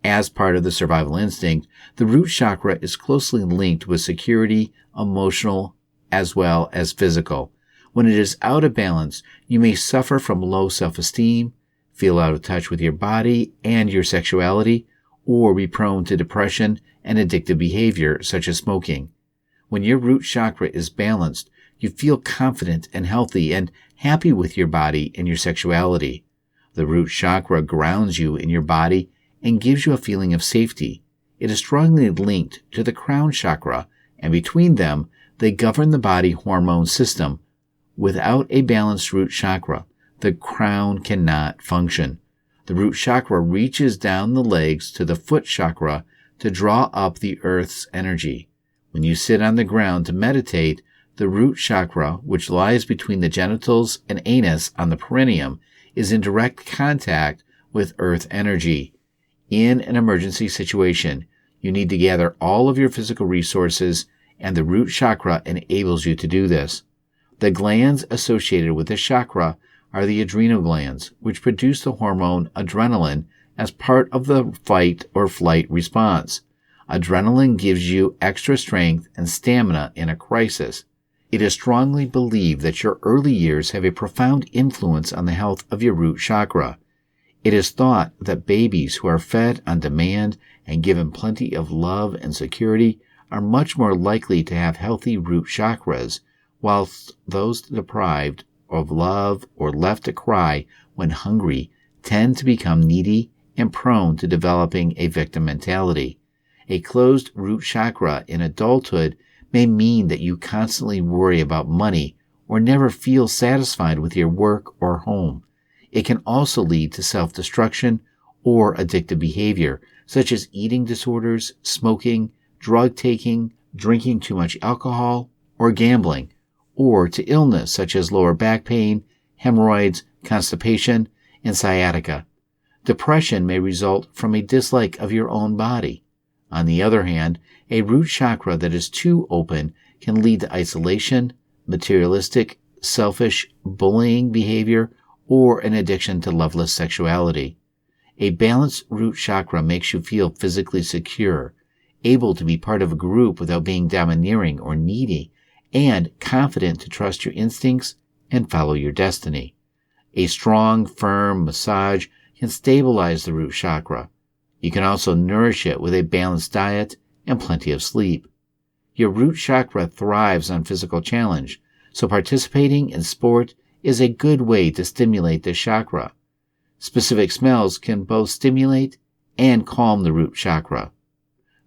As part of the survival instinct, the root chakra is closely linked with security, emotional, as well as physical. When it is out of balance, you may suffer from low self-esteem, feel out of touch with your body and your sexuality, or be prone to depression and addictive behavior such as smoking. When your root chakra is balanced, you feel confident and healthy and happy with your body and your sexuality. The root chakra grounds you in your body and gives you a feeling of safety. It is strongly linked to the crown chakra, and between them, they govern the body hormone system. Without a balanced root chakra, the crown cannot function. The root chakra reaches down the legs to the foot chakra to draw up the earth's energy. When you sit on the ground to meditate, the root chakra, which lies between the genitals and anus on the perineum, is in direct contact with earth energy. In an emergency situation, you need to gather all of your physical resources, and the root chakra enables you to do this. The glands associated with this chakra are the adrenal glands, which produce the hormone adrenaline as part of the fight or flight response. Adrenaline gives you extra strength and stamina in a crisis. It is strongly believed that your early years have a profound influence on the health of your root chakra. It is thought that babies who are fed on demand and given plenty of love and security are much more likely to have healthy root chakras, whilst those deprived of love or left to cry when hungry tend to become needy and prone to developing a victim mentality. A closed root chakra in adulthood may mean that you constantly worry about money or never feel satisfied with your work or home. It can also lead to self-destruction or addictive behavior, such as eating disorders, smoking, drug taking, drinking too much alcohol, or gambling, or to illness such as lower back pain, hemorrhoids, constipation, and sciatica. Depression may result from a dislike of your own body. On the other hand, a root chakra that is too open can lead to isolation, materialistic, selfish, bullying behavior, or an addiction to loveless sexuality. A balanced root chakra makes you feel physically secure, able to be part of a group without being domineering or needy, and confident to trust your instincts and follow your destiny. A strong, firm massage can stabilize the root chakra. You can also nourish it with a balanced diet and plenty of sleep. Your root chakra thrives on physical challenge, so participating in sport is a good way to stimulate this chakra. Specific smells can both stimulate and calm the root chakra.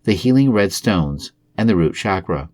The healing red stones and the root chakra.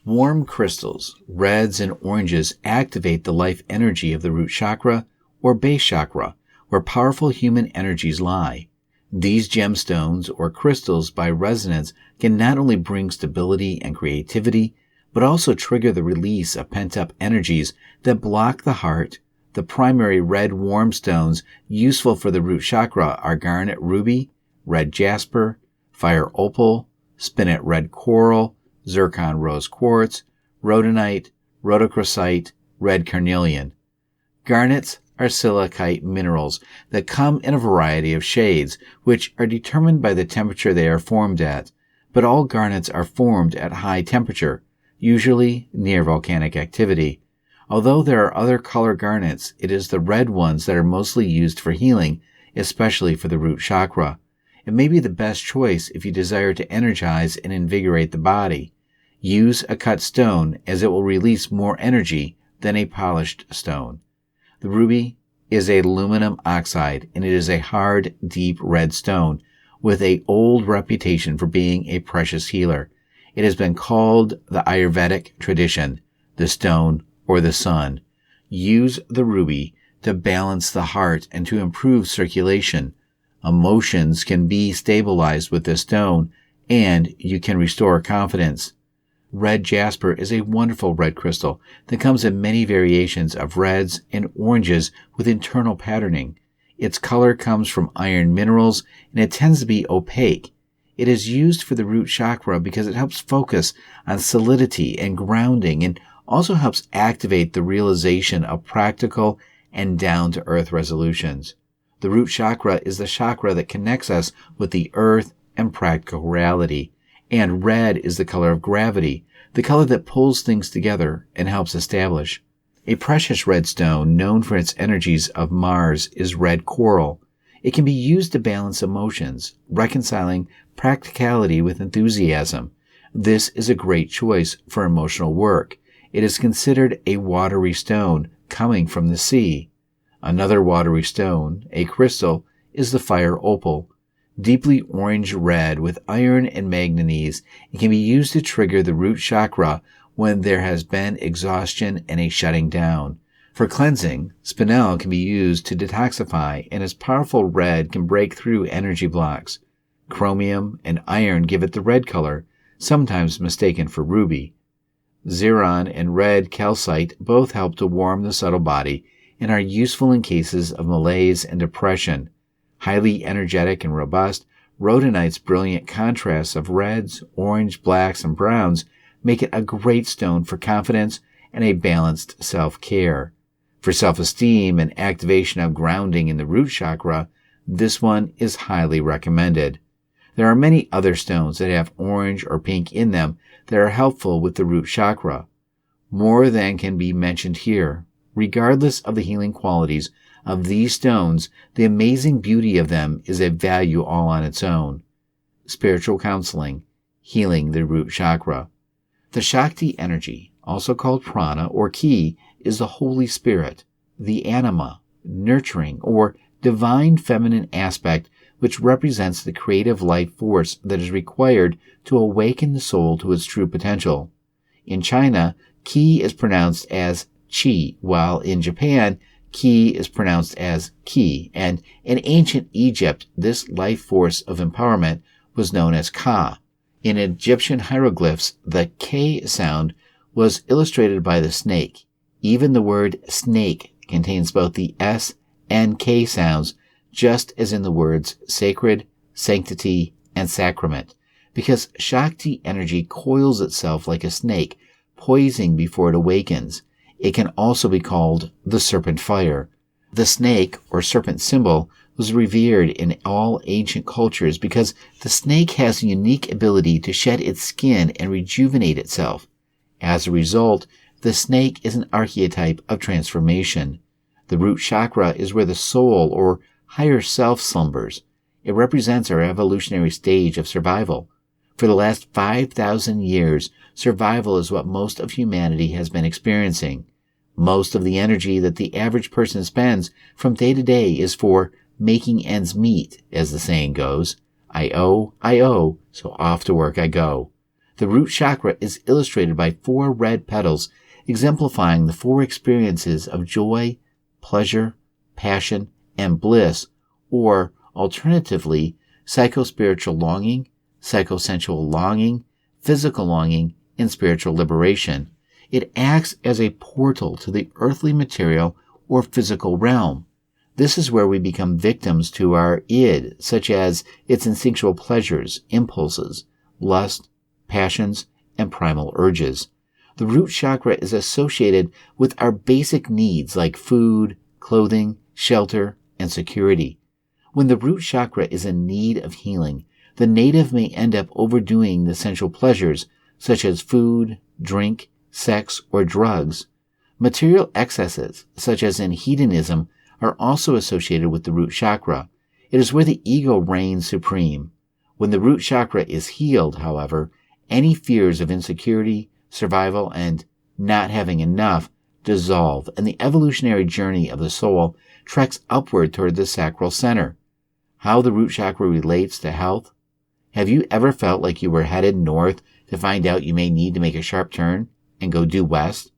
Warm crystals, reds and oranges, activate the life energy of the root chakra or base chakra, where powerful human energies lie. These gemstones or crystals by resonance can not only bring stability and creativity, but also trigger the release of pent-up energies that block the heart. The primary red warm stones useful for the root chakra are garnet ruby, red jasper, fire opal, spinet red coral, zircon rose quartz, rhodonite, rhodochrosite, red carnelian. Garnets are silicate minerals that come in a variety of shades, which are determined by the temperature they are formed at, but all garnets are formed at high temperature, usually near volcanic activity. Although there are other color garnets, it is the red ones that are mostly used for healing, especially for the root chakra. It may be the best choice if you desire to energize and invigorate the body. Use a cut stone, as it will release more energy than a polished stone. The ruby is a aluminum oxide, and it is a hard, deep red stone with an old reputation for being a precious healer. It has been called the Ayurvedic tradition, the stone or the sun. Use the ruby to balance the heart and to improve circulation. Emotions can be stabilized with this stone, and you can restore confidence. Red jasper is a wonderful red crystal that comes in many variations of reds and oranges with internal patterning. Its color comes from iron minerals, and it tends to be opaque. It is used for the root chakra because it helps focus on solidity and grounding, and also helps activate the realization of practical and down-to-earth resolutions. The root chakra is the chakra that connects us with the earth and practical reality. And red is the color of gravity, the color that pulls things together and helps establish. A precious red stone known for its energies of Mars is red coral. It can be used to balance emotions, reconciling practicality with enthusiasm. This is a great choice for emotional work. It is considered a watery stone coming from the sea. Another watery stone, a crystal, is the fire opal. Deeply orange-red with iron and manganese, it can be used to trigger the root chakra when there has been exhaustion and a shutting down. For cleansing, spinel can be used to detoxify, and its powerful red can break through energy blocks. Chromium and iron give it the red color, sometimes mistaken for ruby. Xeron and red calcite both help to warm the subtle body and are useful in cases of malaise and depression. Highly energetic and robust, rhodonite's brilliant contrasts of reds, orange, blacks, and browns make it a great stone for confidence and a balanced self-care. For self-esteem and activation of grounding in the root chakra, this one is highly recommended. There are many other stones that have orange or pink in them that are helpful with the root chakra. More than can be mentioned here. Regardless of the healing qualities of these stones, the amazing beauty of them is a value all on its own. Spiritual counseling, healing the root chakra. The Shakti energy, also called prana or ki, is the Holy Spirit, the anima, nurturing or divine feminine aspect which represents the creative life force that is required to awaken the soul to its true potential. In China, ki is pronounced as chi, while in Japan, ki is pronounced as ki, and in ancient Egypt, this life force of empowerment was known as ka. In Egyptian hieroglyphs, the K sound was illustrated by the snake. Even the word snake contains both the S and K sounds, just as in the words sacred, sanctity, and sacrament, because Shakti energy coils itself like a snake, poising before it awakens. It can also be called the serpent fire. The snake or serpent symbol was revered in all ancient cultures because the snake has a unique ability to shed its skin and rejuvenate itself. As a result, the snake is an archetype of transformation. The root chakra is where the soul or higher self slumbers. It represents our evolutionary stage of survival. For the last 5,000 years, survival is what most of humanity has been experiencing. Most of the energy that the average person spends from day to day is for making ends meet, as the saying goes. I owe, so off to work I go. The root chakra is illustrated by 4 red petals, exemplifying the 4 experiences of joy, pleasure, passion, and bliss, or alternatively, psychospiritual longing, psychosensual longing, physical longing, and spiritual liberation. It acts as a portal to the earthly material or physical realm. This is where we become victims to our id, such as its instinctual pleasures, impulses, lust, passions, and primal urges. The root chakra is associated with our basic needs like food, clothing, shelter, and security. When the root chakra is in need of healing, the native may end up overdoing the sensual pleasures such as food, drink, sex, or drugs. Material excesses, such as in hedonism, are also associated with the root chakra. It is where the ego reigns supreme. When the root chakra is healed, however, any fears of insecurity, survival, and not having enough dissolve, and the evolutionary journey of the soul treks upward toward the sacral center. How the root chakra relates to health? Have you ever felt like you were headed north to find out you may need to make a sharp turn and go due west?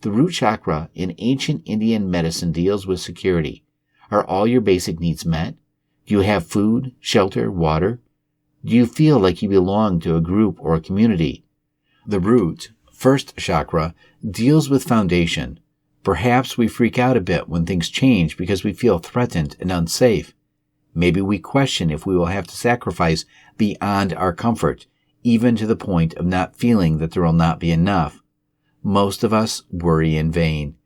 The root chakra in ancient Indian medicine deals with security. Are all your basic needs met? Do you have food, shelter, water? Do you feel like you belong to a group or a community? The root, first chakra, deals with foundation. Perhaps we freak out a bit when things change because we feel threatened and unsafe. Maybe we question if we will have to sacrifice beyond our comfort, even to the point of not feeling that there will not be enough. Most of us worry in vain.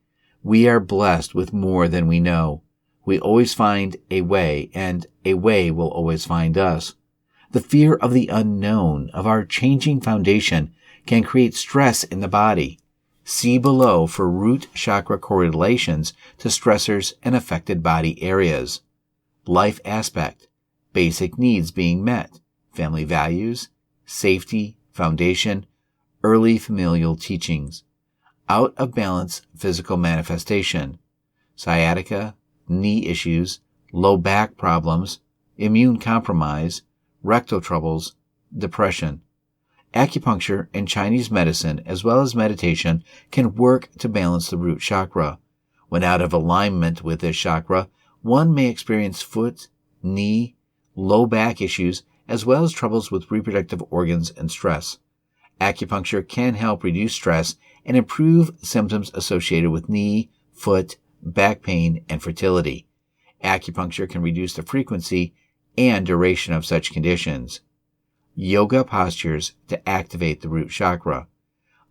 We are blessed with more than we know. We always find a way, and a way will always find us. The fear of the unknown, of our changing foundation, can create stress in the body. See below for root chakra correlations to stressors and affected body areas. Life aspect, basic needs being met, family values, safety, foundation, early familial teachings. Out of balance physical manifestation, sciatica, knee issues, low back problems, immune compromise, rectal troubles, depression. Acupuncture and Chinese medicine, as well as meditation, can work to balance the root chakra. When out of alignment with this chakra, one may experience foot, knee, low back issues, as well as troubles with reproductive organs and stress. Acupuncture can help reduce stress and improve symptoms associated with knee, foot, back pain, and fertility. Acupuncture can reduce the frequency and duration of such conditions. Yoga postures to activate the root chakra.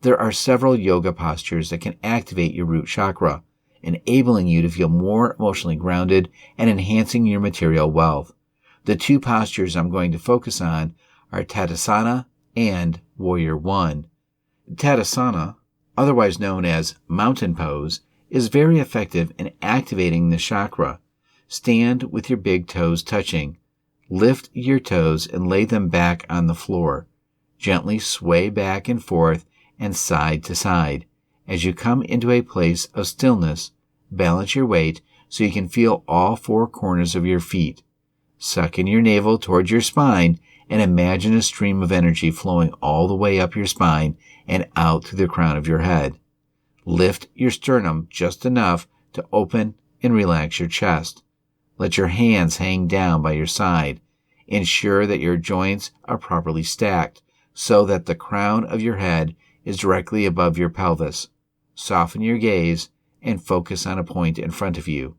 There are several yoga postures that can activate your root chakra, enabling you to feel more emotionally grounded and enhancing your material wealth. The two postures I'm going to focus on are Tadasana and Warrior One. Tadasana, otherwise known as mountain pose, is very effective in activating the chakra. Stand with your big toes touching. Lift your toes and lay them back on the floor. Gently sway back and forth and side to side. As you come into a place of stillness, balance your weight so you can feel all four corners of your feet. Suck in your navel towards your spine and imagine a stream of energy flowing all the way up your spine and out through the crown of your head. Lift your sternum just enough to open and relax your chest. Let your hands hang down by your side. Ensure that your joints are properly stacked so that the crown of your head is directly above your pelvis. Soften your gaze and focus on a point in front of you.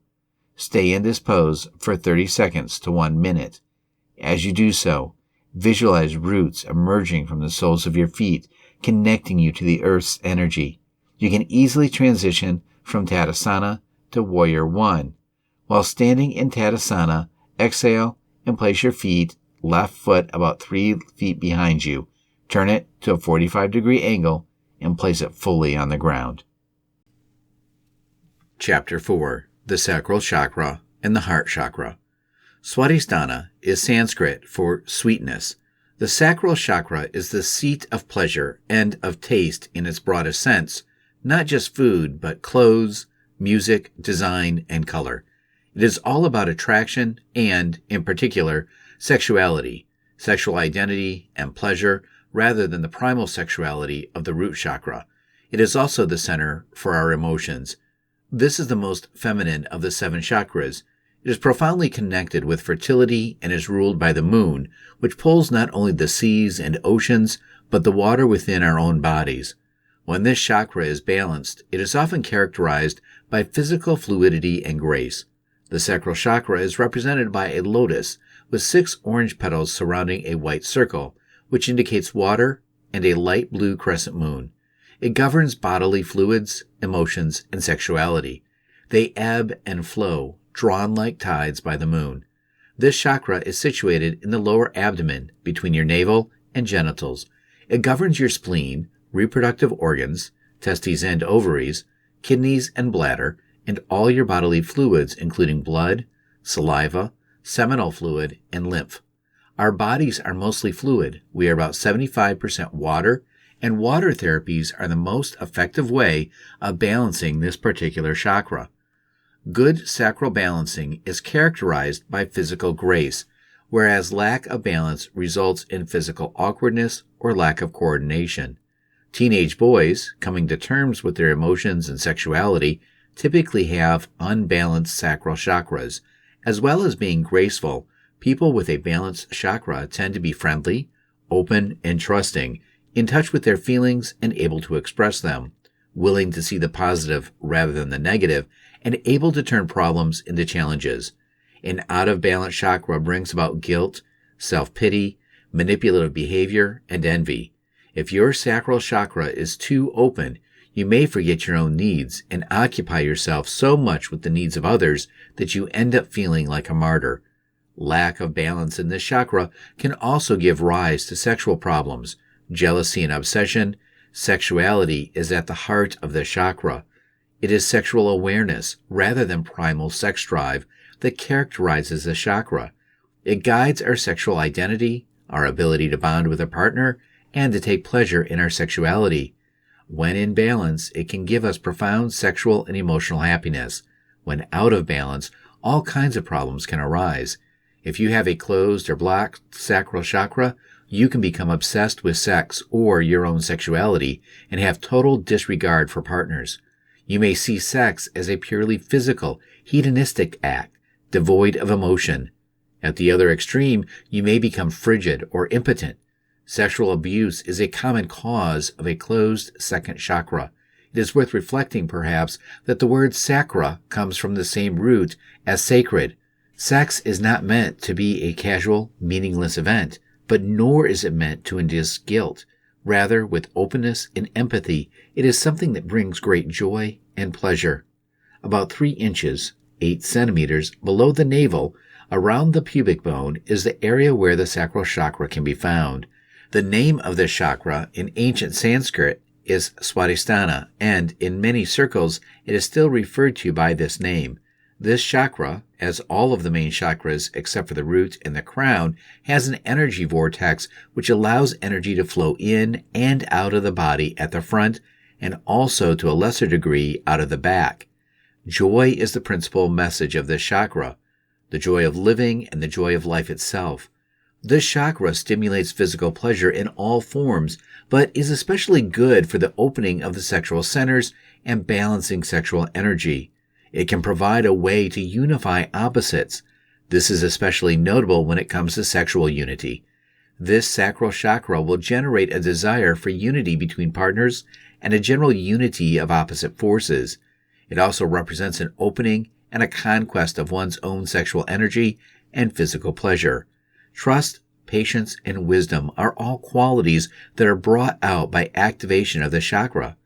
Stay in this pose for 30 seconds to 1 minute. As you do so, visualize roots emerging from the soles of your feet, connecting you to the earth's energy. You can easily transition from Tadasana to Warrior One. While standing in Tadasana, exhale and place your feet, left foot about 3 feet behind you. Turn it to a 45-degree angle and place it fully on the ground. Chapter 4. The Sacral Chakra and the Heart Chakra. Swadhisthana is Sanskrit for sweetness. The sacral chakra is the seat of pleasure and of taste in its broadest sense, not just food, but clothes, music, design, and color. It is all about attraction and, in particular, sexuality, sexual identity, and pleasure, rather than the primal sexuality of the root chakra. It is also the center for our emotions. This is the most feminine of the 7 chakras. It is profoundly connected with fertility and is ruled by the moon, which pulls not only the seas and oceans, but the water within our own bodies. When this chakra is balanced, it is often characterized by physical fluidity and grace. The sacral chakra is represented by a lotus with 6 orange petals surrounding a white circle, which indicates water, and a light blue crescent moon. It governs bodily fluids, emotions, and sexuality. They ebb and flow, drawn like tides by the moon. This chakra is situated in the lower abdomen between your navel and genitals. It governs your spleen, reproductive organs, testes and ovaries, kidneys and bladder, and all your bodily fluids including blood, saliva, seminal fluid, and lymph. Our bodies are mostly fluid. We are about 75% water, and water therapies are the most effective way of balancing this particular chakra. Good sacral balancing is characterized by physical grace, whereas lack of balance results in physical awkwardness or lack of coordination. Teenage boys, coming to terms with their emotions and sexuality, typically have unbalanced sacral chakras. As well as being graceful, people with a balanced chakra tend to be friendly, open, and trusting, in touch with their feelings and able to express them, willing to see the positive rather than the negative, and able to turn problems into challenges. An out-of-balance chakra brings about guilt, self-pity, manipulative behavior, and envy. If your sacral chakra is too open, you may forget your own needs and occupy yourself so much with the needs of others that you end up feeling like a martyr. Lack of balance in this chakra can also give rise to sexual problems, jealousy and obsession. Sexuality is at the heart of the chakra. It is sexual awareness, rather than primal sex drive, that characterizes the chakra. It guides our sexual identity, our ability to bond with a partner, and to take pleasure in our sexuality. When in balance, it can give us profound sexual and emotional happiness. When out of balance, all kinds of problems can arise. If you have a closed or blocked sacral chakra, you can become obsessed with sex or your own sexuality and have total disregard for partners. You may see sex as a purely physical, hedonistic act, devoid of emotion. At the other extreme, you may become frigid or impotent. Sexual abuse is a common cause of a closed second chakra. It is worth reflecting, perhaps, that the word sacra comes from the same root as sacred. Sex is not meant to be a casual, meaningless event, but nor is it meant to induce guilt. Rather, with openness and empathy, it is something that brings great joy and pleasure. About 3 inches, 8 centimeters below the navel, around the pubic bone, is the area where the sacral chakra can be found. The name of this chakra in ancient Sanskrit is Swadhisthana, and in many circles it is still referred to by this name. This chakra, as all of the main chakras except for the root and the crown, has an energy vortex which allows energy to flow in and out of the body at the front and also to a lesser degree out of the back. Joy is the principal message of this chakra, the joy of living and the joy of life itself. This chakra stimulates physical pleasure in all forms, but is especially good for the opening of the sexual centers and balancing sexual energy. It can provide a way to unify opposites. This is especially notable when it comes to sexual unity. This sacral chakra will generate a desire for unity between partners and a general unity of opposite forces. It also represents an opening and a conquest of one's own sexual energy and physical pleasure. Trust, patience, and wisdom are all qualities that are brought out by activation of the chakra.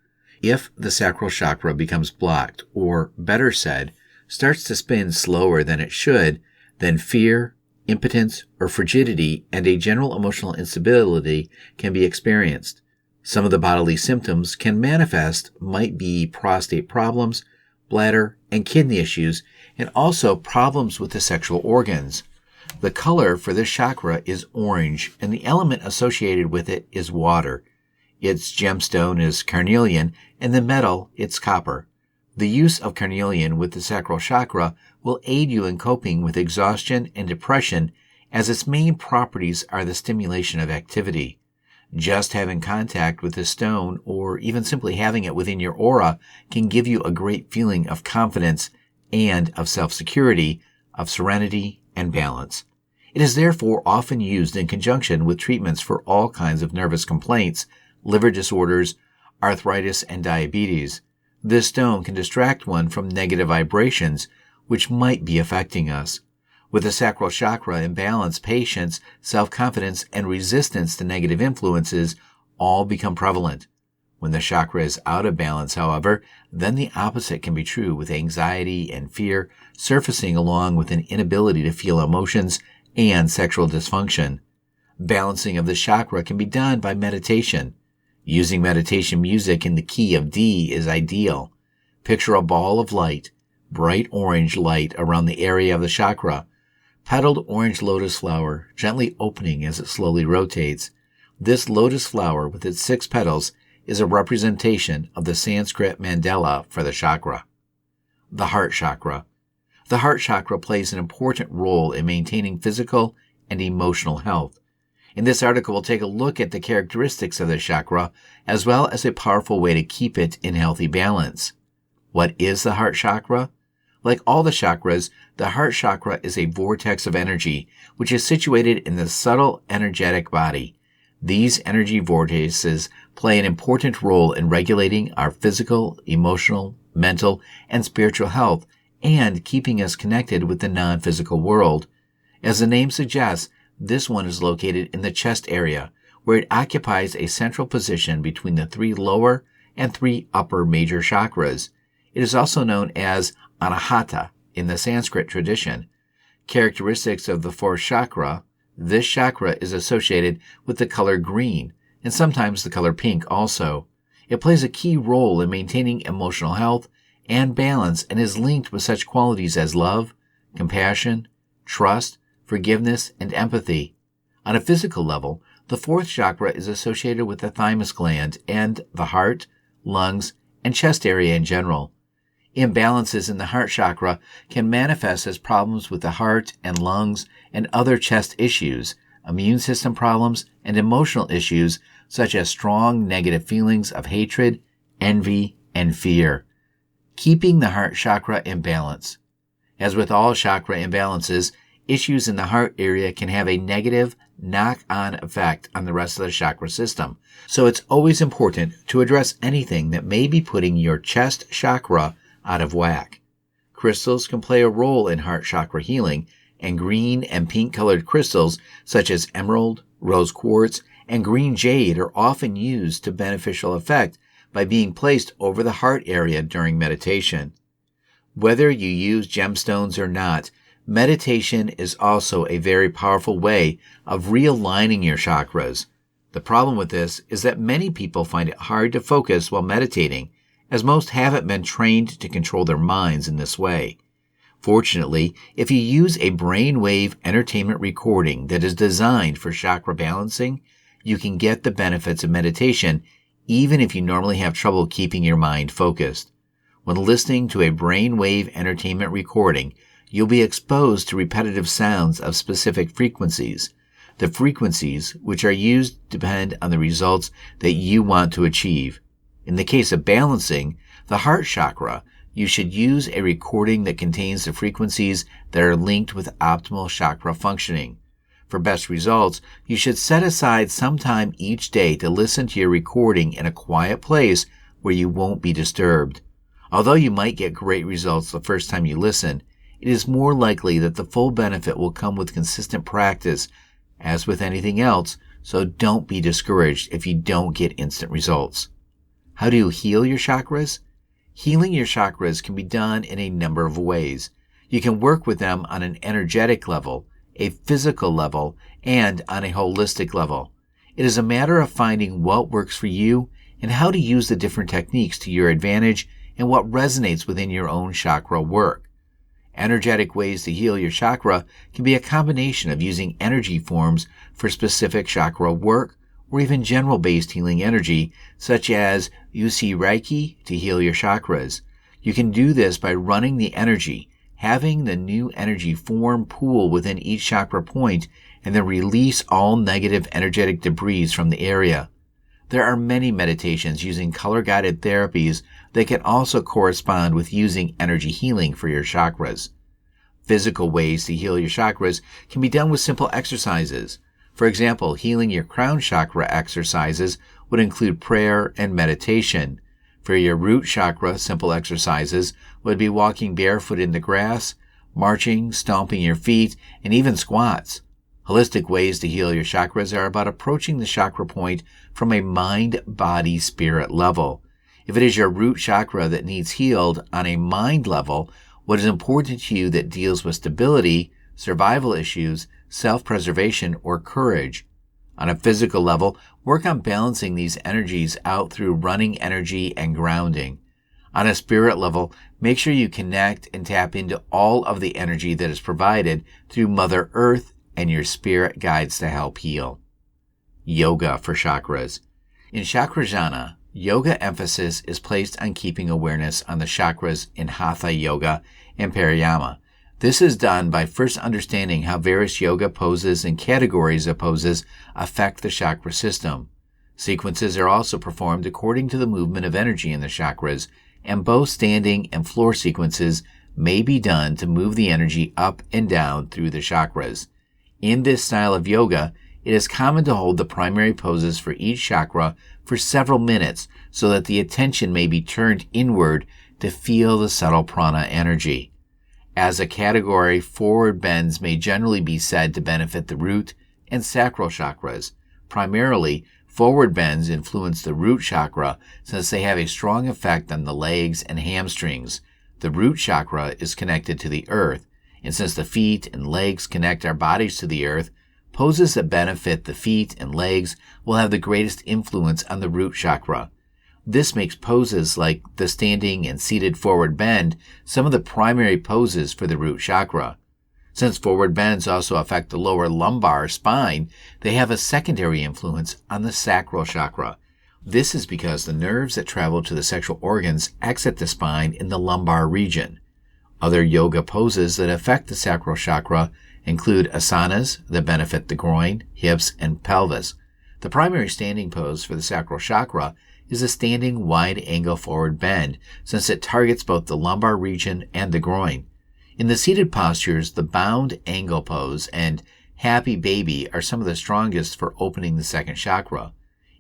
If the sacral chakra becomes blocked, or better said, starts to spin slower than it should, then fear, impotence, or frigidity and a general emotional instability can be experienced. Some of the bodily symptoms can manifest might be prostate problems, bladder and kidney issues, and also problems with the sexual organs. The color for this chakra is orange, and the element associated with it is water. Its gemstone is carnelian, and the metal it's copper. The use of carnelian with the sacral chakra will aid you in coping with exhaustion and depression, as its main properties are the stimulation of activity. Just having contact with this stone, or even simply having it within your aura, can give you a great feeling of confidence and of self-security, of serenity and balance. It is therefore often used in conjunction with treatments for all kinds of nervous complaints, liver disorders, arthritis, and diabetes. This stone can distract one from negative vibrations, which might be affecting us. With the sacral chakra in balance, patience, self-confidence, and resistance to negative influences all become prevalent. When the chakra is out of balance, however, then the opposite can be true, with anxiety and fear surfacing along with an inability to feel emotions and sexual dysfunction. Balancing of the chakra can be done by meditation. Using meditation music in the key of D is ideal. Picture a ball of light, bright orange light around the area of the chakra. Petaled orange lotus flower gently opening as it slowly rotates. This lotus flower with its 6 petals is a representation of the Sanskrit mandala for the chakra. The heart chakra. The heart chakra plays an important role in maintaining physical and emotional health. In this article, we'll take a look at the characteristics of the chakra, as well as a powerful way to keep it in healthy balance. What is the heart chakra? Like all the chakras, the heart chakra is a vortex of energy, which is situated in the subtle energetic body. These energy vortices play an important role in regulating our physical, emotional, mental, and spiritual health, and keeping us connected with the non-physical world. As the name suggests, this one is located in the chest area, where it occupies a central position between the 3 lower and 3 upper major chakras. It is also known as Anahata in the Sanskrit tradition. Characteristics of the 4th chakra. This chakra is associated with the color green, and sometimes the color pink also. It plays a key role in maintaining emotional health and balance, and is linked with such qualities as love, compassion, trust, forgiveness, and empathy. On a physical level, the 4th chakra is associated with the thymus gland and the heart, lungs, and chest area in general. Imbalances in the heart chakra can manifest as problems with the heart and lungs and other chest issues, immune system problems, and emotional issues such as strong negative feelings of hatred, envy, and fear. Keeping the heart chakra in balance. As with all chakra imbalances, issues in the heart area can have a negative knock-on effect on the rest of the chakra system. So it's always important to address anything that may be putting your chest chakra out of whack. Crystals can play a role in heart chakra healing, and green and pink colored crystals such as emerald, rose quartz, and green jade are often used to beneficial effect by being placed over the heart area during meditation. Whether you use gemstones or not, meditation is also a very powerful way of realigning your chakras. The problem with this is that many people find it hard to focus while meditating, as most haven't been trained to control their minds in this way. Fortunately, if you use a brainwave entertainment recording that is designed for chakra balancing, you can get the benefits of meditation even if you normally have trouble keeping your mind focused. When listening to a brainwave entertainment recording, you'll be exposed to repetitive sounds of specific frequencies. The frequencies which are used depend on the results that you want to achieve. In the case of balancing the heart chakra, you should use a recording that contains the frequencies that are linked with optimal chakra functioning. For best results, you should set aside some time each day to listen to your recording in a quiet place where you won't be disturbed. Although you might get great results the first time you listen, it is more likely that the full benefit will come with consistent practice, as with anything else, so don't be discouraged if you don't get instant results. How do you heal your chakras? Healing your chakras can be done in a number of ways. You can work with them on an energetic level, a physical level, and on a holistic level. It is a matter of finding what works for you and how to use the different techniques to your advantage and what resonates within your own chakra work. Energetic ways to heal your chakra can be a combination of using energy forms for specific chakra work, or even general-based healing energy, such as UC Reiki to heal your chakras. You can do this by running the energy, having the new energy form pool within each chakra point, and then release all negative energetic debris from the area. There are many meditations using color-guided therapies that can also correspond with using energy healing for your chakras. Physical ways to heal your chakras can be done with simple exercises. For example, healing your crown chakra exercises would include prayer and meditation. For your root chakra, simple exercises would be walking barefoot in the grass, marching, stomping your feet, and even squats. Holistic ways to heal your chakras are about approaching the chakra point from a mind, body, spirit level. If it is your root chakra that needs healed on a mind level, what is important to you that deals with stability, survival issues, self-preservation, or courage. On a physical level, work on balancing these energies out through running energy and grounding. On a spirit level, make sure you connect and tap into all of the energy that is provided through Mother Earth and your spirit guides to help heal. Yoga for chakras. In Chakrajana, yoga emphasis is placed on keeping awareness on the chakras in Hatha Yoga and Pranayama. This is done by first understanding how various yoga poses and categories of poses affect the chakra system. Sequences are also performed according to the movement of energy in the chakras, and both standing and floor sequences may be done to move the energy up and down through the chakras. In this style of yoga, it is common to hold the primary poses for each chakra for several minutes so that the attention may be turned inward to feel the subtle prana energy. As a category, forward bends may generally be said to benefit the root and sacral chakras. Primarily, forward bends influence the root chakra since they have a strong effect on the legs and hamstrings. The root chakra is connected to the earth, and since the feet and legs connect our bodies to the earth, poses that benefit the feet and legs will have the greatest influence on the root chakra. This makes poses like the standing and seated forward bend some of the primary poses for the root chakra. Since forward bends also affect the lower lumbar spine, they have a secondary influence on the sacral chakra. This is because the nerves that travel to the sexual organs exit the spine in the lumbar region. Other yoga poses that affect the sacral chakra include asanas that benefit the groin, hips, and pelvis. The primary standing pose for the sacral chakra is a standing wide-angle forward bend, since it targets both the lumbar region and the groin. In the seated postures, the bound angle pose and happy baby are some of the strongest for opening the second chakra.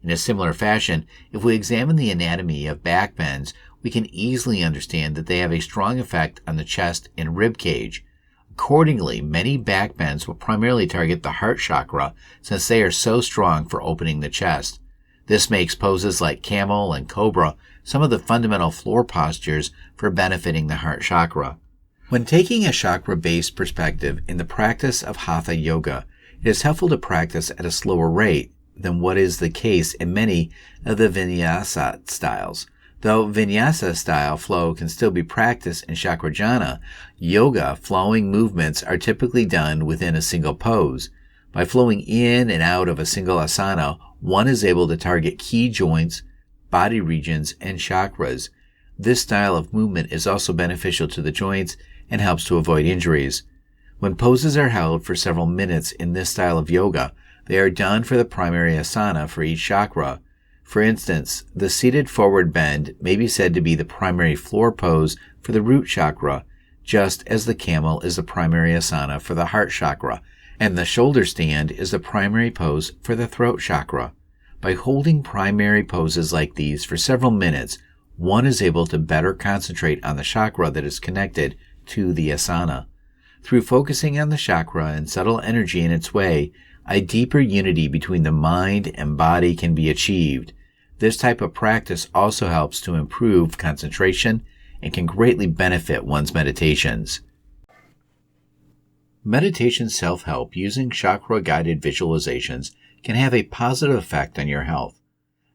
In a similar fashion, if we examine the anatomy of back bends, we can easily understand that they have a strong effect on the chest and rib cage. Accordingly, many back bends will primarily target the heart chakra since they are so strong for opening the chest. This makes poses like camel and cobra some of the fundamental floor postures for benefiting the heart chakra. When taking a chakra-based perspective in the practice of Hatha Yoga, it is helpful to practice at a slower rate than what is the case in many of the vinyasa styles. Though vinyasa style flow can still be practiced in Chakrajana, yoga flowing movements are typically done within a single pose. By flowing in and out of a single asana, one is able to target key joints, body regions, and chakras. This style of movement is also beneficial to the joints and helps to avoid injuries. When poses are held for several minutes in this style of yoga, they are done for the primary asana for each chakra. For instance, the seated forward bend may be said to be the primary floor pose for the root chakra, just as the camel is the primary asana for the heart chakra, and the shoulder stand is the primary pose for the throat chakra. By holding primary poses like these for several minutes, one is able to better concentrate on the chakra that is connected to the asana. Through focusing on the chakra and subtle energy in its way, a deeper unity between the mind and body can be achieved. This type of practice also helps to improve concentration and can greatly benefit one's meditations. Meditation self-help using chakra-guided visualizations can have a positive effect on your health.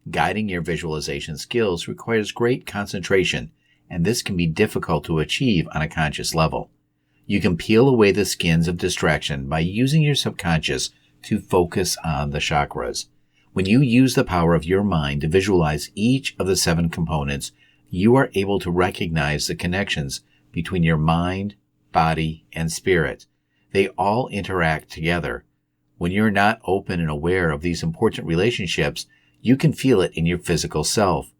Guiding your visualization skills requires great concentration, and this can be difficult to achieve on a conscious level. You can peel away the skins of distraction by using your subconscious to focus on the chakras. When you use the power of your mind to visualize each of the 7 components, you are able to recognize the connections between your mind, body, and spirit. They all interact together. When you're not open and aware of these important relationships, you can feel it in your physical self.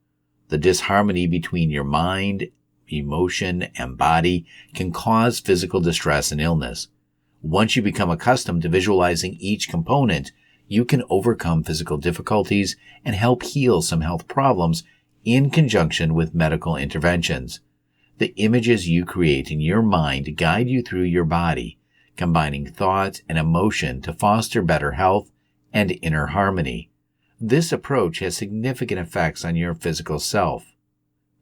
The disharmony between your mind, emotion, and body can cause physical distress and illness. Once you become accustomed to visualizing each component, you can overcome physical difficulties and help heal some health problems in conjunction with medical interventions. The images you create in your mind guide you through your body, combining thought and emotion to foster better health and inner harmony. This approach has significant effects on your physical self.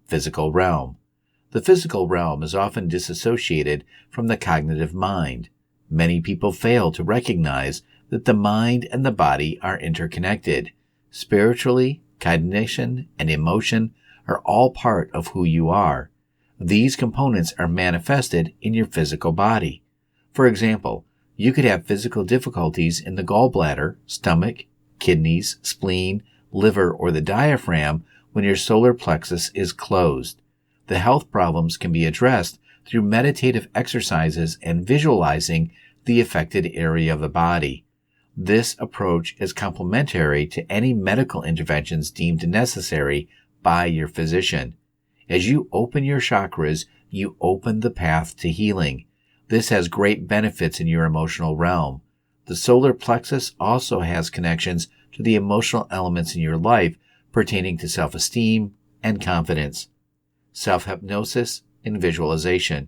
Physical realm. The physical realm is often disassociated from the cognitive mind. Many people fail to recognize that the mind and the body are interconnected. Spiritually, cognition, and emotion are all part of who you are. These components are manifested in your physical body. For example, you could have physical difficulties in the gallbladder, stomach, kidneys, spleen, liver, or the diaphragm when your solar plexus is closed. The health problems can be addressed through meditative exercises and visualizing the affected area of the body. This approach is complementary to any medical interventions deemed necessary by your physician. As you open your chakras, you open the path to healing. This has great benefits in your emotional realm. The solar plexus also has connections to the emotional elements in your life pertaining to self-esteem and confidence. Self-hypnosis and visualization.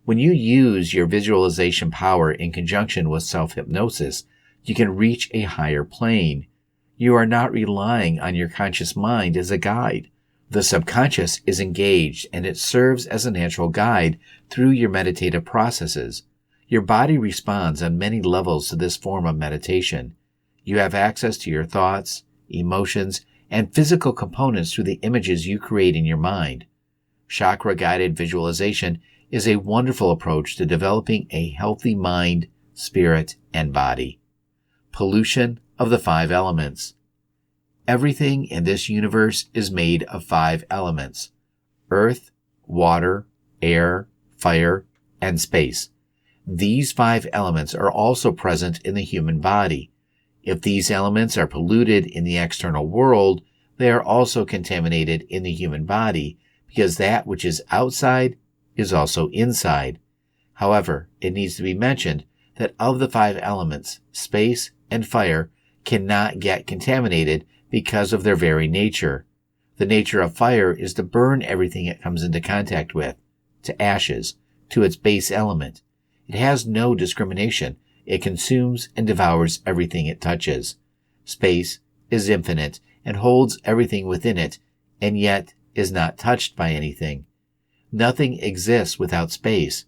When you use your visualization power in conjunction with self-hypnosis, you can reach a higher plane. You are not relying on your conscious mind as a guide. The subconscious is engaged and it serves as a natural guide through your meditative processes. Your body responds on many levels to this form of meditation. You have access to your thoughts, emotions, and physical components through the images you create in your mind. Chakra-guided visualization is a wonderful approach to developing a healthy mind, spirit, and body. Pollution of the 5 elements. Everything in this universe is made of 5 elements: earth, water, air, fire, and space. These 5 elements are also present in the human body. If these elements are polluted in the external world, they are also contaminated in the human body, because that which is outside is also inside. However, it needs to be mentioned that of the 5 elements, space and fire cannot get contaminated because of their very nature. The nature of fire is to burn everything it comes into contact with, to ashes, to its base element. It has no discrimination. It consumes and devours everything it touches. Space is infinite and holds everything within it, and yet is not touched by anything. Nothing exists without space.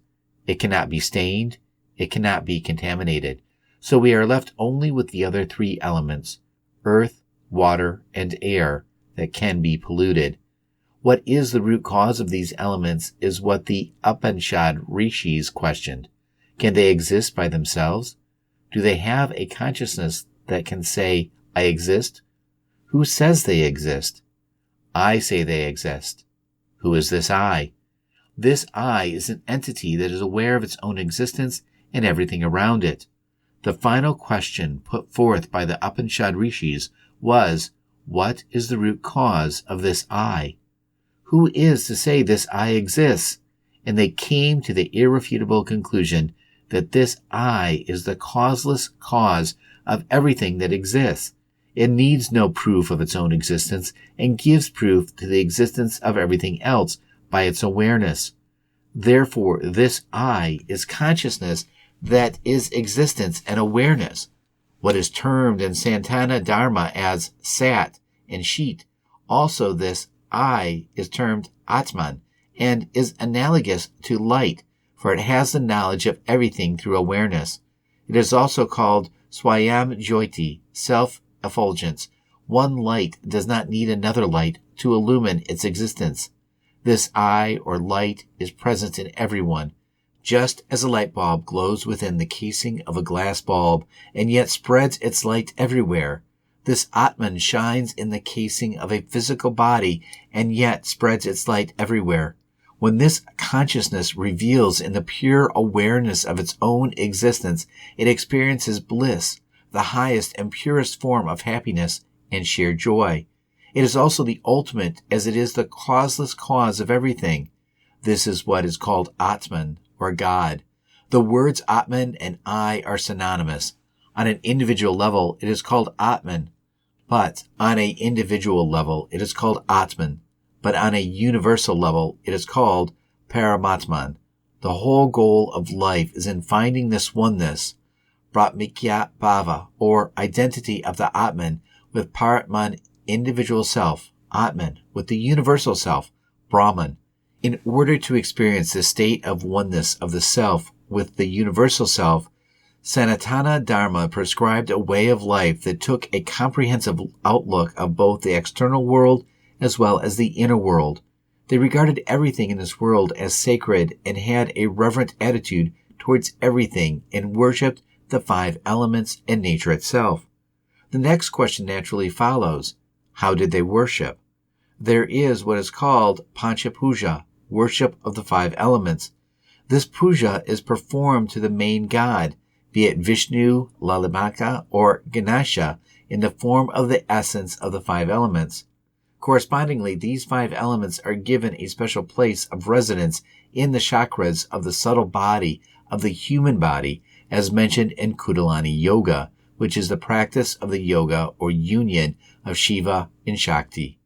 It cannot be stained. It cannot be contaminated. So we are left only with the other 3 elements, earth, water, and air, that can be polluted. What is the root cause of these elements is what the Upanishad rishis questioned. Can they exist by themselves? Do they have a consciousness that can say, I exist? Who says they exist? I say they exist. Who is this I? This I is an entity that is aware of its own existence and everything around it. The final question put forth by the Upanishad rishis was, what is the root cause of this I? Who is to say this I exists? And they came to the irrefutable conclusion that this I is the causeless cause of everything that exists. It needs no proof of its own existence and gives proof to the existence of everything else by its awareness. Therefore, this I is consciousness that is existence and awareness. What is termed in Santana Dharma as Sat and Sheet, also this I is termed Atman and is analogous to light, for it has the knowledge of everything through awareness. It is also called Swayam Jyoti, self-effulgence. One light does not need another light to illumine its existence. This I, or light, is present in everyone, just as a light bulb glows within the casing of a glass bulb and yet spreads its light everywhere. This Atman shines in the casing of a physical body and yet spreads its light everywhere. When this consciousness reveals in the pure awareness of its own existence, it experiences bliss, the highest and purest form of happiness and sheer joy. It is also the ultimate, as it is the causeless cause of everything. This is what is called Atman, or God. The words Atman and I are synonymous. On an individual level, it is called Atman, but on an individual level, it is called Atman, but on a universal level, it is called Paramatman. The whole goal of life is in finding this oneness, Brahmikya Bhava, or identity of the Atman, with Paratman, individual self, Atman, with the universal self, Brahman. In order to experience the state of oneness of the self with the universal self, Sanatana Dharma prescribed a way of life that took a comprehensive outlook of both the external world as well as the inner world. They regarded everything in this world as sacred and had a reverent attitude towards everything and worshipped the 5 elements and nature itself. The next question naturally follows. How did they worship? There is what is called Pancha Puja, worship of the 5 elements. This puja is performed to the main god, be it Vishnu, Lalimaka, or Ganesha, in the form of the essence of the 5 elements. Correspondingly, these 5 elements are given a special place of residence in the chakras of the subtle body of the human body, as mentioned in Kundalini Yoga, which is the practice of the yoga or union of Shiva and Shakti.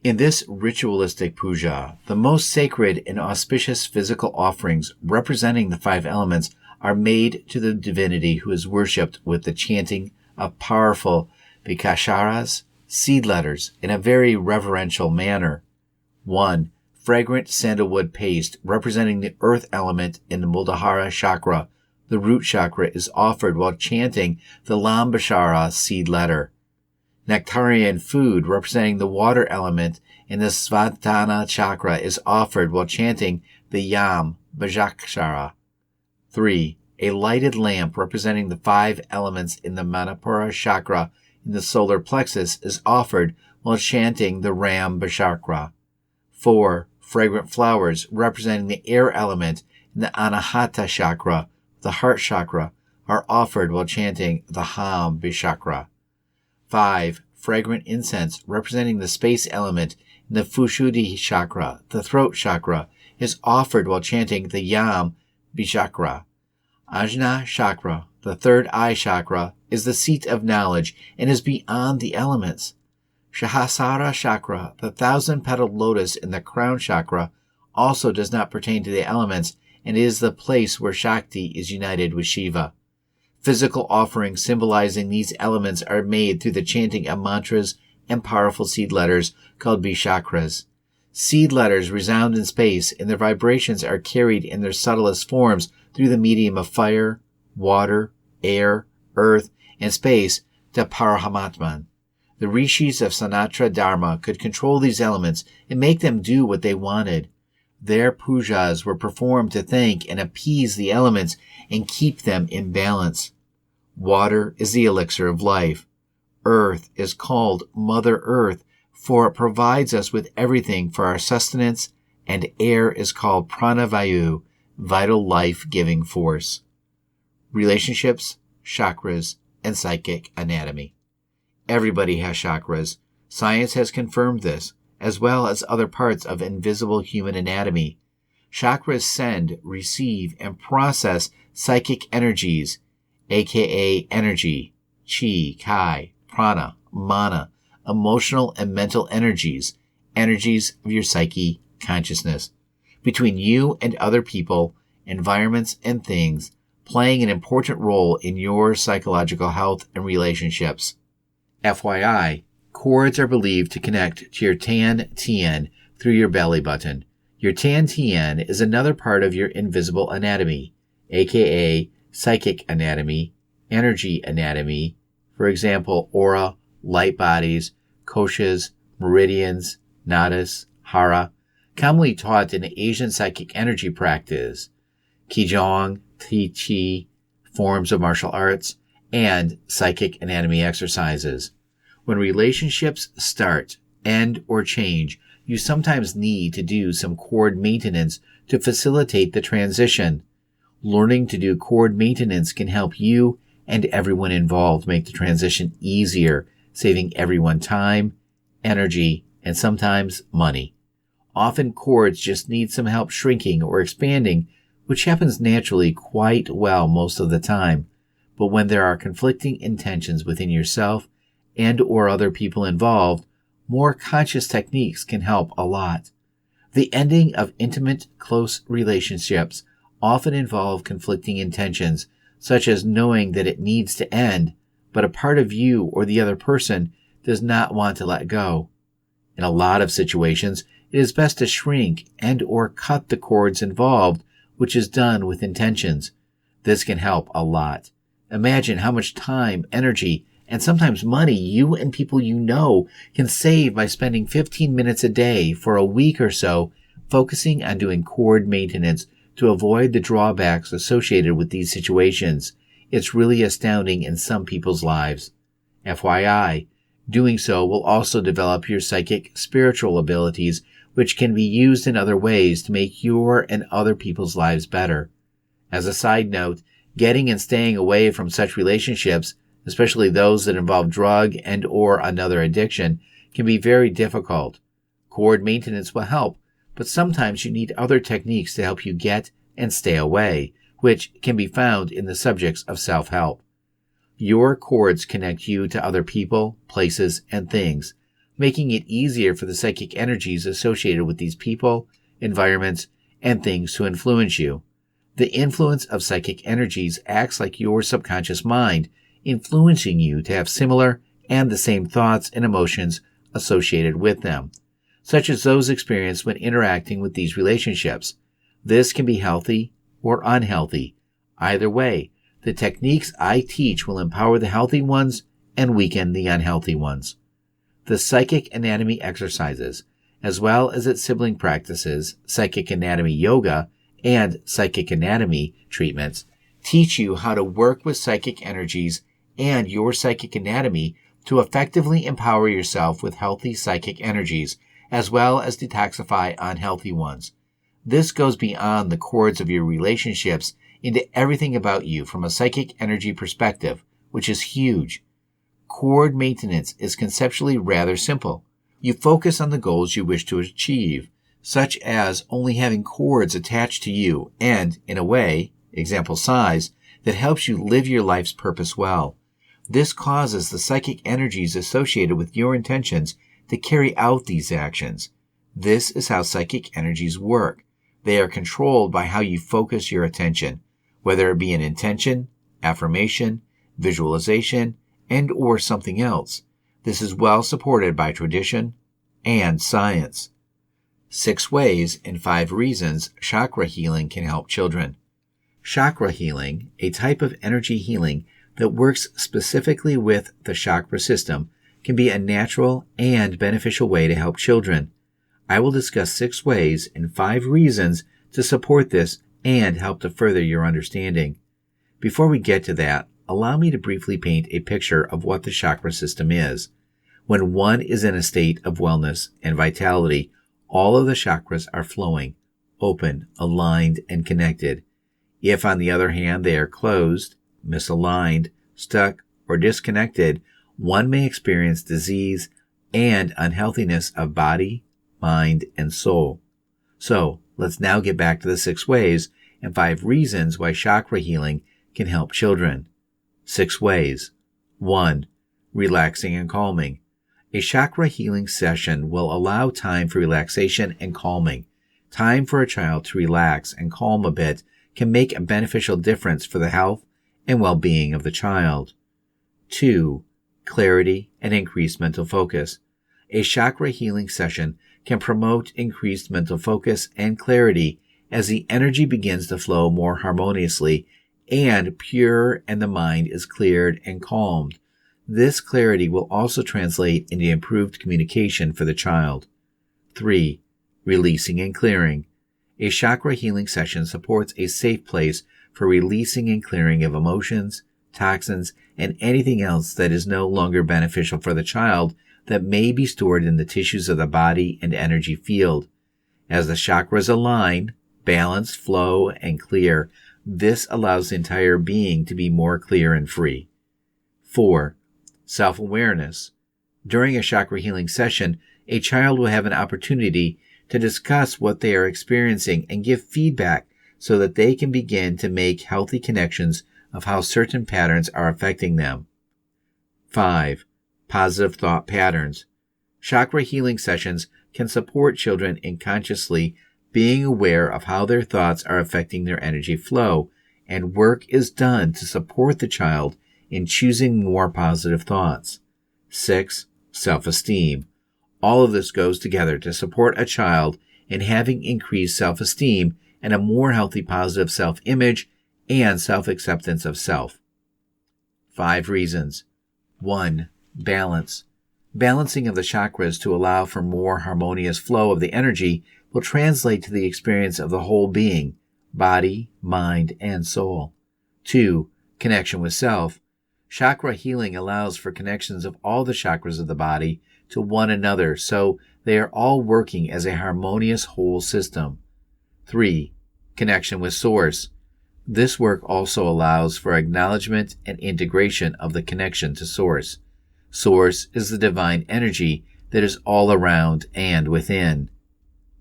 In this ritualistic puja, the most sacred and auspicious physical offerings representing the 5 elements are made to the divinity who is worshipped with the chanting of powerful bikacharas, seed letters, in a very reverential manner. 1. Fragrant sandalwood paste representing the earth element in the Muladhara chakra, the root chakra, is offered while chanting the Lambashara seed letter. Nectarian food representing the water element in the Svadhisthana chakra is offered while chanting the Yam Bhajakshara. 3. A lighted lamp representing the 5 elements in the Manipura chakra in the solar plexus is offered while chanting the Ram Bhakshara. 4. Fragrant flowers representing the air element in the Anahata chakra, the heart chakra, are offered while chanting the Ham Bhakshara. 5. Fragrant incense representing the space element in the Vishuddhi chakra, the throat chakra, is offered while chanting the Yam Bhakshara. Ajna chakra, the 3rd eye chakra, is the seat of knowledge and is beyond the elements. Sahasrara chakra, the 1,000-petaled lotus in the crown chakra, also does not pertain to the elements and is the place where Shakti is united with Shiva. Physical offerings symbolizing these elements are made through the chanting of mantras and powerful seed letters called chakras. Seed letters resound in space and their vibrations are carried in their subtlest forms through the medium of fire, water, air, earth, and space to Paramatman. The rishis of Sanatana Dharma could control these elements and make them do what they wanted. Their pujas were performed to thank and appease the elements and keep them in balance. Water is the elixir of life. Earth is called Mother Earth, for it provides us with everything for our sustenance, and air is called Pranavayu, vital life-giving force. Relationships, chakras, and psychic anatomy. Everybody has chakras. Science has confirmed this, as well as other parts of invisible human anatomy. Chakras send, receive, and process psychic energies, aka energy, chi, kai, prana, mana, emotional and mental energies, energies of your psyche, consciousness, between you and other people, environments, and things, playing an important role in your psychological health and relationships. FYI, cords are believed to connect to your Tan Tien through your belly button. Your Tan Tien is another part of your invisible anatomy, aka psychic anatomy, energy anatomy, for example, aura, light bodies, koshas, meridians, nadis, hara, commonly taught in Asian psychic energy practice, Qigong, Tai Chi, forms of martial arts, and psychic anatomy exercises. When relationships start, end, or change, you sometimes need to do some cord maintenance to facilitate the transition. Learning to do cord maintenance can help you and everyone involved make the transition easier, saving everyone time, energy, and sometimes money. Often cords just need some help shrinking or expanding, which happens naturally quite well most of the time. But when there are conflicting intentions within yourself and or other people involved, more conscious techniques can help a lot. The ending of intimate, close relationships often involve conflicting intentions, such as knowing that it needs to end, but a part of you or the other person does not want to let go. In a lot of situations, it is best to shrink and or cut the cords involved, which is done with intentions. This can help a lot. Imagine how much time, energy, and sometimes money you and people you know can save by spending 15 minutes a day for a week or so focusing on doing cord maintenance to avoid the drawbacks associated with these situations. It's really astounding in some people's lives. FYI, doing so will also develop your psychic spiritual abilities, which can be used in other ways to make your and other people's lives better. As a side note, getting and staying away from such relationships, especially those that involve drug and or another addiction, can be very difficult. Cord maintenance will help, but sometimes you need other techniques to help you get and stay away, which can be found in the subjects of self-help. Your cords connect you to other people, places, and things, making it easier for the psychic energies associated with these people, environments, and things to influence you. The influence of psychic energies acts like your subconscious mind, influencing you to have similar and the same thoughts and emotions associated with them, such as those experienced when interacting with these relationships. This can be healthy or unhealthy. Either way, the techniques I teach will empower the healthy ones and weaken the unhealthy ones. The psychic anatomy exercises, as well as its sibling practices, psychic anatomy yoga, and psychic anatomy treatments, teach you how to work with psychic energies and your psychic anatomy to effectively empower yourself with healthy psychic energies, as well as detoxify unhealthy ones. This goes beyond the cords of your relationships into everything about you from a psychic energy perspective, which is huge. Cord maintenance is conceptually rather simple. You focus on the goals you wish to achieve, such as only having cords attached to you and, in a way, example size, that helps you live your life's purpose well. This causes the psychic energies associated with your intentions to carry out these actions. This is how psychic energies work. They are controlled by how you focus your attention, whether it be an intention, affirmation, visualization, and or something else. This is well supported by tradition and science. 6 ways and 5 reasons chakra healing can help children. Chakra healing, a type of energy healing that works specifically with the chakra system, can be a natural and beneficial way to help children. I will discuss 6 ways and 5 reasons to support this and help to further your understanding. Before we get to that, allow me to briefly paint a picture of what the chakra system is. When one is in a state of wellness and vitality, all of the chakras are flowing, open, aligned, and connected. If, on the other hand, they are closed, misaligned, stuck, or disconnected, one may experience disease and unhealthiness of body, mind, and soul. So, let's now get back to the 6 ways and 5 reasons why chakra healing can help children. 6 ways. 1. Relaxing and calming. A chakra healing session will allow time for relaxation and calming. Time for a child to relax and calm a bit can make a beneficial difference for the health and well-being of the child. 2. Clarity and increased mental focus. A chakra healing session can promote increased mental focus and clarity as the energy begins to flow more harmoniously and pure, and the mind is cleared and calmed. This clarity will also translate into improved communication for the child. 3. Releasing and clearing. A chakra healing session supports a safe place for releasing and clearing of emotions, toxins, and anything else that is no longer beneficial for the child that may be stored in the tissues of the body and energy field. As the chakras align, balance, flow, and clear, this allows the entire being to be more clear and free. 4. Self-awareness. During a chakra healing session, a child will have an opportunity to discuss what they are experiencing and give feedback so that they can begin to make healthy connections of how certain patterns are affecting them. 5. Positive thought patterns. Chakra healing sessions can support children in consciously being aware of how their thoughts are affecting their energy flow, and work is done to support the child in choosing more positive thoughts. 6. Self-esteem. All of this goes together to support a child in having increased self-esteem and a more healthy positive self-image and self-acceptance of self. 5 reasons. 1. Balance. Balancing of the chakras to allow for more harmonious flow of the energy will translate to the experience of the whole being, body, mind, and soul. 2. Connection with self. Chakra healing allows for connections of all the chakras of the body to one another, so they are all working as a harmonious whole system. 3. Connection with Source. This work also allows for acknowledgement and integration of the connection to Source. Source is the divine energy that is all around and within.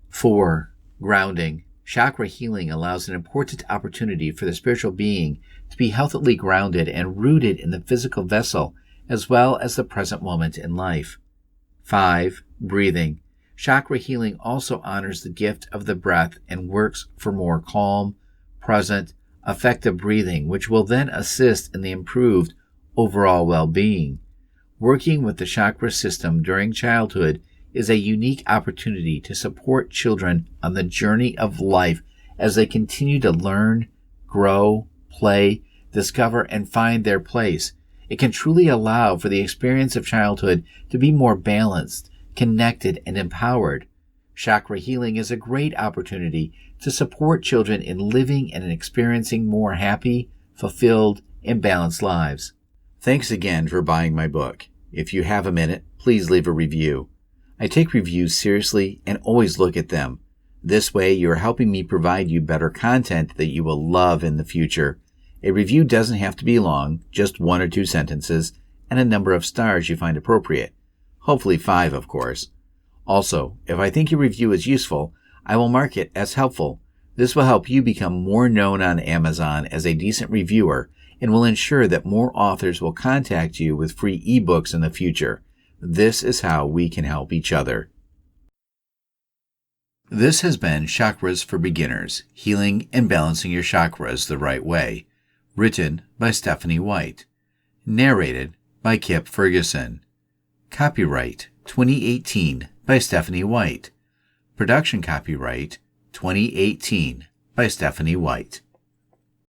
4. Grounding. Chakra healing allows an important opportunity for the spiritual being to be healthily grounded and rooted in the physical vessel as well as the present moment in life. 5. Breathing. Chakra healing also honors the gift of the breath and works for more calm, present, effective breathing, which will then assist in the improved overall well-being. Working with the chakra system during childhood is a unique opportunity to support children on the journey of life as they continue to learn, grow, play, discover, and find their place. It can truly allow for the experience of childhood to be more balanced, connected, and empowered. Chakra healing is a great opportunity to support children in living and experiencing more happy, fulfilled, and balanced lives. Thanks again for buying my book. If you have a minute, please leave a review. I take reviews seriously and always look at them. This way, you are helping me provide you better content that you will love in the future. A review doesn't have to be long, just 1 or 2 sentences, and a number of stars you find appropriate. Hopefully 5, of course. Also, if I think your review is useful, I will mark it as helpful. This will help you become more known on Amazon as a decent reviewer and will ensure that more authors will contact you with free ebooks in the future. This is how we can help each other. This has been Chakras for Beginners, Healing and Balancing Your Chakras the Right Way, written by Stephanie White, narrated by Kip Ferguson. Copyright 2018 by Stephanie White. Production copyright 2018 by Stephanie White.